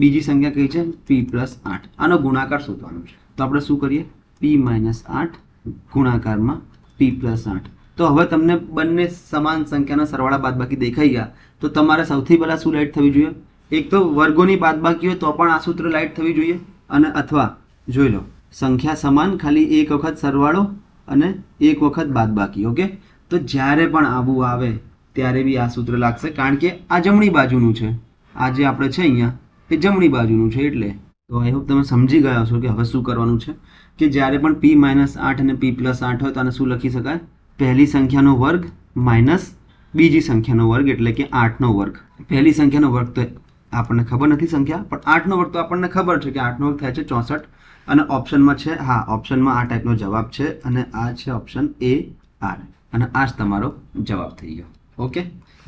Speaker 1: બીજી સંખ્યા કઈ છે p+8. આનો ગુણાકાર શોધવાનો છે. તો આપણે શું કરીએ? p-8 ગુણાકારમાં p+8. તો હવે તમને બંને સમાન સંખ્યાના સરવાળા બાદબાકી દેખાઈ ગયા. તો તમારે સૌથી પહેલા શું લાઈટ થવી જોઈએ? એક તો વર્ગોની બાદબાકી હોય તો પણ આ સૂત્ર લાઈટ થવી જોઈએ, અને અથવા જોઈ લો સંખ્યા સમાન, ખાલી એક વખત સરવાળો અને એક વખત બાદબાકી. ઓકે, તો જ્યારે પણ આવું આવે ત્યારે બી આ સૂત્ર લાગશે, કારણ કે આ જમણી બાજુનું છે. આ જે આપણે છે અહીંયા એ જમણી બાજુનું છે. એટલે તો આઈ હોપ તમે સમજી ગયા છો કે હવે શું કરવાનું છે. કે જ્યારે પણ p-8 અને p+8 હોય તો આને શું લખી શકાય? પહેલી સંખ્યાનો વર્ગ માઇનસ બીજી સંખ્યાનો વર્ગ, એટલે કે 8નો વર્ગ. પહેલી સંખ્યાનો વર્ગ તો આપણને ખબર નથી સંખ્યા, પણ 8નો વર્ગ તો આપણને ખબર છે કે 8નો વર્ગ થાય છે 64. અને ઓપ્શનમાં છે, હા ઓપ્શનમાં આ ટાઈપનો જવાબ છે અને આ છે ઓપ્શન A, R. અને આ જ તમારો જવાબ થઈ ગયો. ઓકે,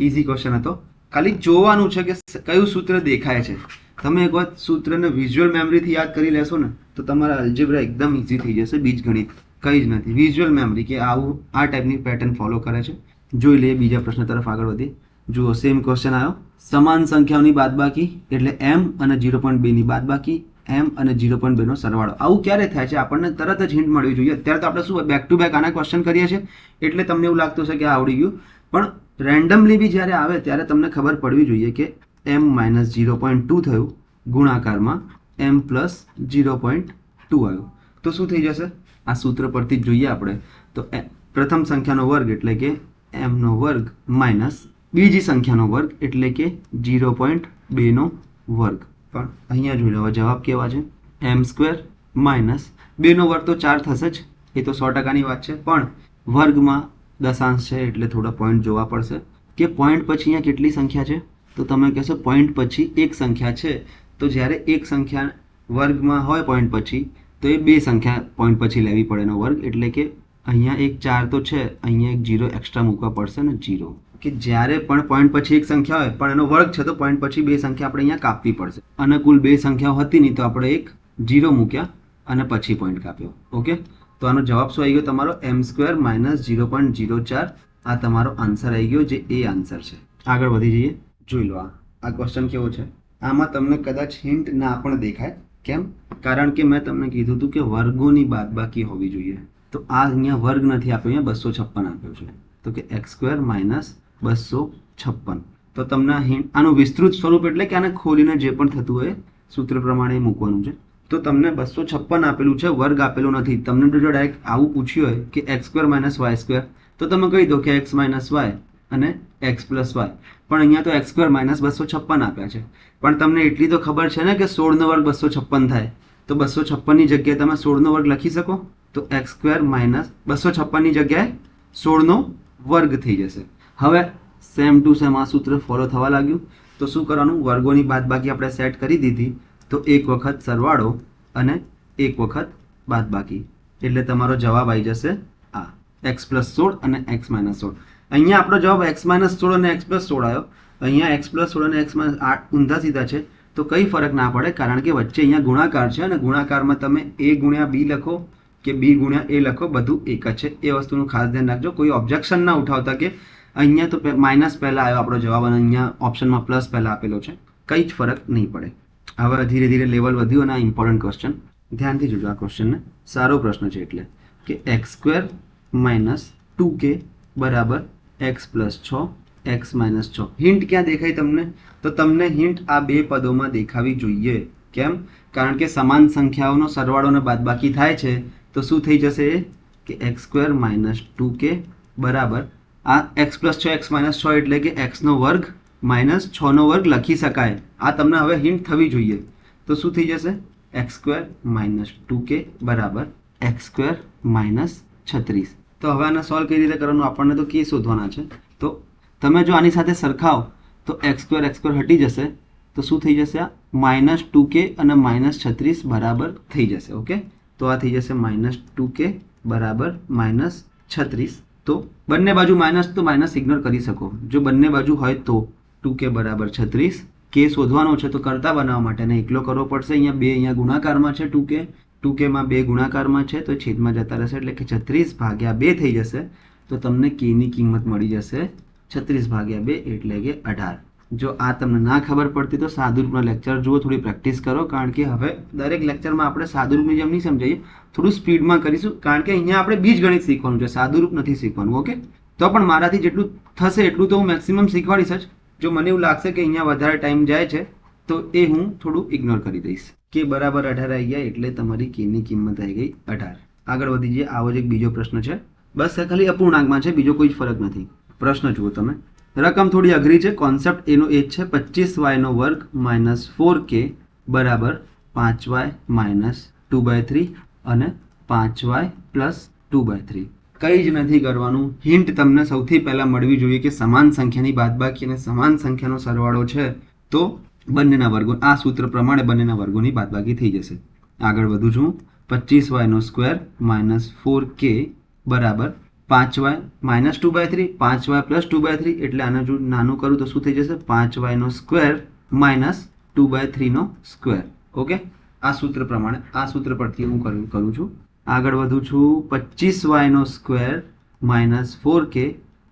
Speaker 1: ઇઝી ક્વેશ્ચન હતો. ખાલી જોવાનું છે કે કયું સૂત્ર દેખાય છે. તમે એક વખત સૂત્રને વિઝ્યુઅલ મેમરીથી યાદ કરી લેશો ને તો તમારા અલ્જેબ્રા એકદમ ઇઝી થઈ જશે. બીજગણિત કંઈ જ નથી, વિઝ્યુઅલ મેમરી કે આવું આ ટાઈપની પેટર્ન ફોલો કરે છે. જોઈ લઈએ બીજા પ્રશ્ન તરફ આગળ વધી. જુઓ, સેમ ક્વેશ્ચન આવ્યો. સમાન સંખ્યાઓની બાદબાકી એટલે m અને 0.2ની બાદબાકી, m અને 0.2નો સરવાળો. આવું ક્યારે થાય છે આપણને તરત જ હિન્ટ મળવી જોઈએ. અત્યારે તો આપણે શું બેક ટુ બેક આના ક્વેશ્ચન કરીએ છીએ એટલે તમને એવું લાગતું છે કે આ આવડી ગયું, પણ રેન્ડમલી બી જ્યારે આવે ત્યારે તમને ખબર પડવી જોઈએ કે m - 0.2 થયું ગુણાકારમાં m + 0.2 આવ્યું તો શું થઈ જશે? આ સૂત્ર પરથી જ જોઈએ આપણે તો પ્રથમ સંખ્યાનો વર્ગ એટલે કે m નો વર્ગ માઇનસ બીજી સંખ્યાનો વર્ગ એટલે કે 0.2નો વર્ગ. પણ અહીંયા જોઈ લો જવાબ કેવા છે? m² માઇનસ 2નો વર્ગ તો 4 થશે જ, એ તો 100%ની વાત છે. પણ વર્ગમાં દશાંશ છે એટલે થોડા પોઈન્ટ જોવા પડશે કે પોઈન્ટ પછી અહીંયા કેટલી સંખ્યા છે. તો તમે કહેશો પોઈન્ટ પછી એક સંખ્યા છે. તો જ્યારે એક સંખ્યા વર્ગમાં હોય પોઈન્ટ પછી તો એ બે સંખ્યા પોઈન્ટ પછી લેવી પડે એનો વર્ગ. એટલે કે અહીંયા એક 4 તો છે, અહીંયા એક 0 એક્સ્ટ્રા મૂકવા પડશે ને 0. કે જ્યારે પણ પોઈન્ટ પછી એક સંખ્યા હોય પણ એનો વર્ગ છે તો પોઈન્ટ પછી બે સંખ્યા આપણે અહીંયા કાપવી પડશે. અને કુલ બે સંખ્યાઓ હતી નહીં તો આપણે એક 0 મૂક્યા અને પછી પોઈન્ટ કાપ્યો. ઓકે, તો આનો જવાબ શું આવી ગયો તમારો? m² - 0.04. આ તમારો આન્સર આવી ગયો, જે એ આન્સર છે. આગળ વધી જઈએ. જોઈ લો આ ક્વેશ્ચન કેવો છે. આમાં તમને કદાચ હિન્ટ ના પણ દેખાય. કેમ? કારણ કે મેં તમને કીધું હતું કે વર્ગોની બાદબાકી હોવી જોઈએ. તો આ અહીંયા વર્ગ નથી આપ્યો, અહીંયા 256 આપ્યો છે. તો કે x² - 256. તો તમને હિન્ટ, આનું વિસ્તૃત સ્વરૂપ એટલે કે આને ખોલીને જે પણ થતું હોય સૂત્ર પ્રમાણે મૂકવાનું છે. તો તમને 256 આપેલું છે, વર્ગ આપેલો નથી. તમને જો ડાયરેક્ટ આવું પૂછ્યું હોય કે x² - y² તો તમે કહી દો કે x - y અને x + y. પણ અહીંયા તો x² - 256 આપ્યા છે. પણ તમને એટલી તો ખબર છે ને કે 16નો વર્ગ 256 થાય. તો 256ની જગ્યાએ તમે 16નો વર્ગ લખી શકો. તો x² - 256ની જગ્યાએ 16નો વર્ગ થઈ જશે. હવે સેમ ટુ સેમ આ સૂત્ર ફોલો થવા લાગ્યું. તો શું કરવાનું? વર્ગોની બાદબાકી આપણે સેટ કરી દીધી. તો એક વખત સરવાળો અને 1 વખત બાદબાકી, એટલે તમારો જવાબ આવી જશે આ x+16 અને x-16. અહીંયા આપણો જવાબ x-16 અને x+16 આવ્યો. અહીંયા x+16 અને x-8 ઊંધા સીધા છે તો કંઈ ફરક ના પડે, કારણ કે વચ્ચે અહીંયા ગુણાકાર છે અને ગુણાકારમાં તમે a ગુણ્યા b લખો કે b ગુણ્યા a લખો, બધું એક જ છે. એ વસ્તુનું ખાસ ધ્યાન રાખજો. કોઈ ઓબ્જેક્શન ના ઉઠાવતા કે અહીંયા તો માઇનસ પહેલાં આવ્યો આપણો જવાબ અને અહીંયા ઓપ્શનમાં પ્લસ પહેલાં આપેલો છે, કંઈ જ ફરક નહીં પડે. હવે ધીરે ધીરે લેવલ વધ્યું અને આ ઇમ્પોર્ટન્ટ ક્વેશ્ચન ધ્યાનથી જોજો. આ ક્વેશ્ચનને સારો પ્રશ્ન છે, એટલે કે x² - 2k બરાબર x+6 x-6. હિન્ટ ક્યાં દેખાય તમને? તો તમને હિન્ટ આ બે પદોમાં દેખાવી જોઈએ. કેમ? કારણ કે સમાન સંખ્યાઓનો સરવાળો અને બાદબાકી થાય છે તો શું થઈ જશે કે x² - 2k બરાબર આ x+6 x-6 એટલે કે x² - 6 નો વર્ગ લખી શકાય. આ તમને હવે હિન્ટ થવી જોઈએ. તો શું થઈ જશે? x² - 2k બરાબર x² - 36. તો હવે આને સોલ્વ કઈ રીતે કરવાનું? આપણને તો k શોધવાના છે. તો તમે જો આની સાથે સરખાવ તો x² હટી જશે તો શું થઈ જશે? આ -2k અને -36 બરાબર થઈ જશે. ઓકે, તો આ થઈ જશે -2k બરાબર -36. તો બંને બાજુ માઇનસ તો માઇનસ ઇગ્નોર કરી શકો. જો બંને બાજુ હોય તો 2k બરાબર 36. k શોધવાનો છે તો કરતા બનાવવા માટે એને એકલો કરવો પડશે. અહીંયા 2 અહીંયા ગુણાકારમાં છે, 2k માં 2 ગુણાકારમાં છે તો છેદમાં જતા રહેશે, એટલે કે 36/2 થઈ જશે. તો તમને k ની કિંમત મળી જશે 36/2 એટલે કે 18. જો આ તમને ના ખબર પડતી તો સાદુરૂપના લેક્ચર જુઓ, થોડી પ્રેક્ટિસ કરો, કારણ કે હવે દરેક લેક્ચરમાં આપણે સાદુરૂપની જેમ નહીં સમજાઈએ, થોડું સ્પીડમાં કરીશું, કારણ કે અહીંયા આપણે બીજગણિત શીખવાનું છે, સાદુરૂપ નથી શીખવાનું. ઓકે, તો પણ મારાથી જેટલું થશે એટલું તો હું મેક્સિમમ શીખવાડીશ જ. જો મને એવું લાગશે કે અહીંયા વધારે ટાઈમ જાય છે તો એ હું થોડું ઇગ્નોર કરી દઈશ. કે બરાબર 18 આવી ગયા એટલે તમારી k ની કિંમત આવી ગઈ 18. આગળ વધી જઈએ. આવો જ એક બીજો પ્રશ્ન છે, બસ ખાલી અપૂર્ણાંકમાં છે, બીજો કોઈ જ ફરક નથી. પ્રશ્ન જુઓ તમે. રકમ થોડી અઘરી છે, કોન્સેપ્ટ એનો એ જ છે. 25y² - 4k બરાબર 5y - 2/3 અને 5y + 2/3. કંઈ જ નથી કરવાનું. હિન્ટ તમને સૌથી પહેલાં મળવી જોઈએ કે સમાન સંખ્યાની બાદબાકી અને સમાન સંખ્યાનો સરવાળો છે તો બંનેના વર્ગો, આ સૂત્ર પ્રમાણે બંનેના વર્ગોની બાદબાકી થઈ જશે. આગળ વધું છું. 25y² - 4k બરાબર 5y - 2/3, 5y + 2/3, એટલે આને જો નાનું કરું તો શું થઈ જશે? 5y² - 2/3. ઓકે, આ સૂત્ર પ્રમાણે, આ સૂત્ર પરથી હું કરું છું. આગળ વધું છું. 25y² - 4k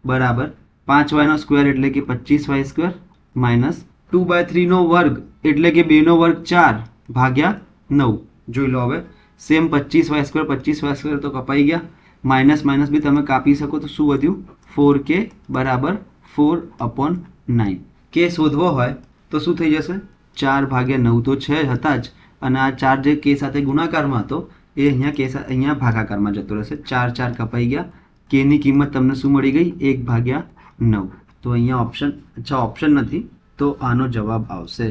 Speaker 1: બરાબર 5y² એટલે કે 25y² - 2/3 એટલે કે 2 4 ભાગ્યા 9. જોઈ લો હવે સેમ 25y² તો કપાઈ ગયા, માઇનસ બી તમે કાપી શકો તો શું વધ્યું? 4k બરાબર 4/9. k શોધવો હોય તો શું થઈ જશે? 4/9 તો છે હતા જ, અને આ 4 જે k સાથે ગુણાકારમાં હતો એ અહીંયા ભાગાકારમાં જતો રહેશે. 4 4 કપાઈ ગયા. k ની કિંમત તમને શું મળી ગઈ? 1/9. તો અહીંયા ઓપ્શન નથી, તો આનો જવાબ આવશે,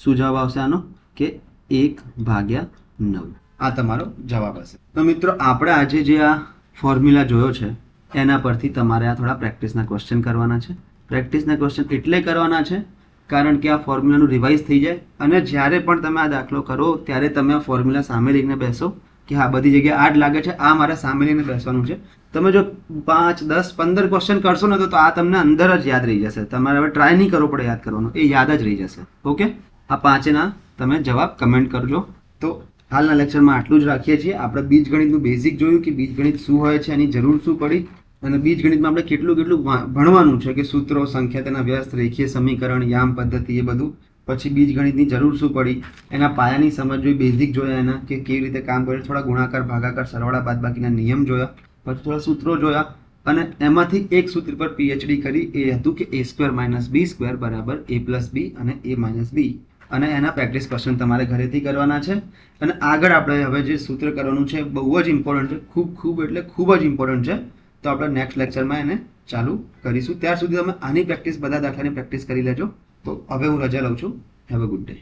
Speaker 1: શું જવાબ આવશે આનો? કે 1/9. આ તમારો જવાબ હશે. તો મિત્રો આપણે આજે જે આ ફોર્મ્યુલા જોયો છે એના પરથી તમારે આ થોડા પ્રેક્ટિસના ક્વેશ્ચન કરવાના છે. પ્રેક્ટિસના ક્વેશ્ચન એટલે કરવાના છે કારણ કે આ ફોર્મ્યુલાનું રિવાઇઝ થઈ જાય, અને જ્યારે પણ તમે આ દાખલો કરો ત્યારે તમે આ ફોર્મ્યુલા સામે લઈને બેસો કે હા બધી જગ્યાએ આ જ લાગે છે, આ મારે સામે લઈને બેસવાનું છે. તમે જો 5, 10, 15 ક્વેશ્ચન કરશો ને તો આ તમને અંદર જ યાદ રહી જશે. તમારે હવે ટ્રાય નહીં કરવો પડે યાદ કરવાનો, એ યાદ જ રહી જશે. ઓકે, આ 5ના તમે જવાબ કમેન્ટ કરજો. તો હાલના લેક્ચરમાં આટલું જ રાખીએ છીએ. આપણે બીજગણિતનું બેઝિક જોયું કે બીજગણિત શું હોય છે, એની જરૂર શું પડી, અને બીજગણિતમાં આપણે કેટલું ભણવાનું છે કે સૂત્રો, સંખ્યા, તેના વ્યસ્ત, રેખીય સમીકરણ, યામ પદ્ધતિ, એ બધું. પછી બીજગણિતની જરૂર શું પડી, એના પાયાની સમજ જોઈ, બેઝિક જોયા એના કે કેવી રીતે કામ કરે, થોડા ગુણાકાર, ભાગાકાર, સરવાળા, બાદબાકીના નિયમ જોયા, પછી થોડા સૂત્રો જોયા, અને એમાંથી એક સૂત્ર પર PhD કરી, એ હતું કે a² - b² બરાબર a + b અને a - b. અને એના પ્રેક્ટિસ ક્વેશ્ચન તમારે ઘરેથી કરવાના છે. અને આગળ આપણે હવે જે સૂત્ર કરવાનું છે બહુ જ ઇમ્પોર્ટન્ટ છે, ખૂબ એટલે ખૂબ જ ઇમ્પોર્ટન્ટ છે. તો આપણે નેક્સ્ટ લેક્ચરમાં એને ચાલુ કરીશું. ત્યાર સુધી તમે આની પ્રેક્ટિસ, બધા દાખલાની પ્રેક્ટિસ કરી લેજો. તો હવે હું રજા લઉં છું. Have a good day.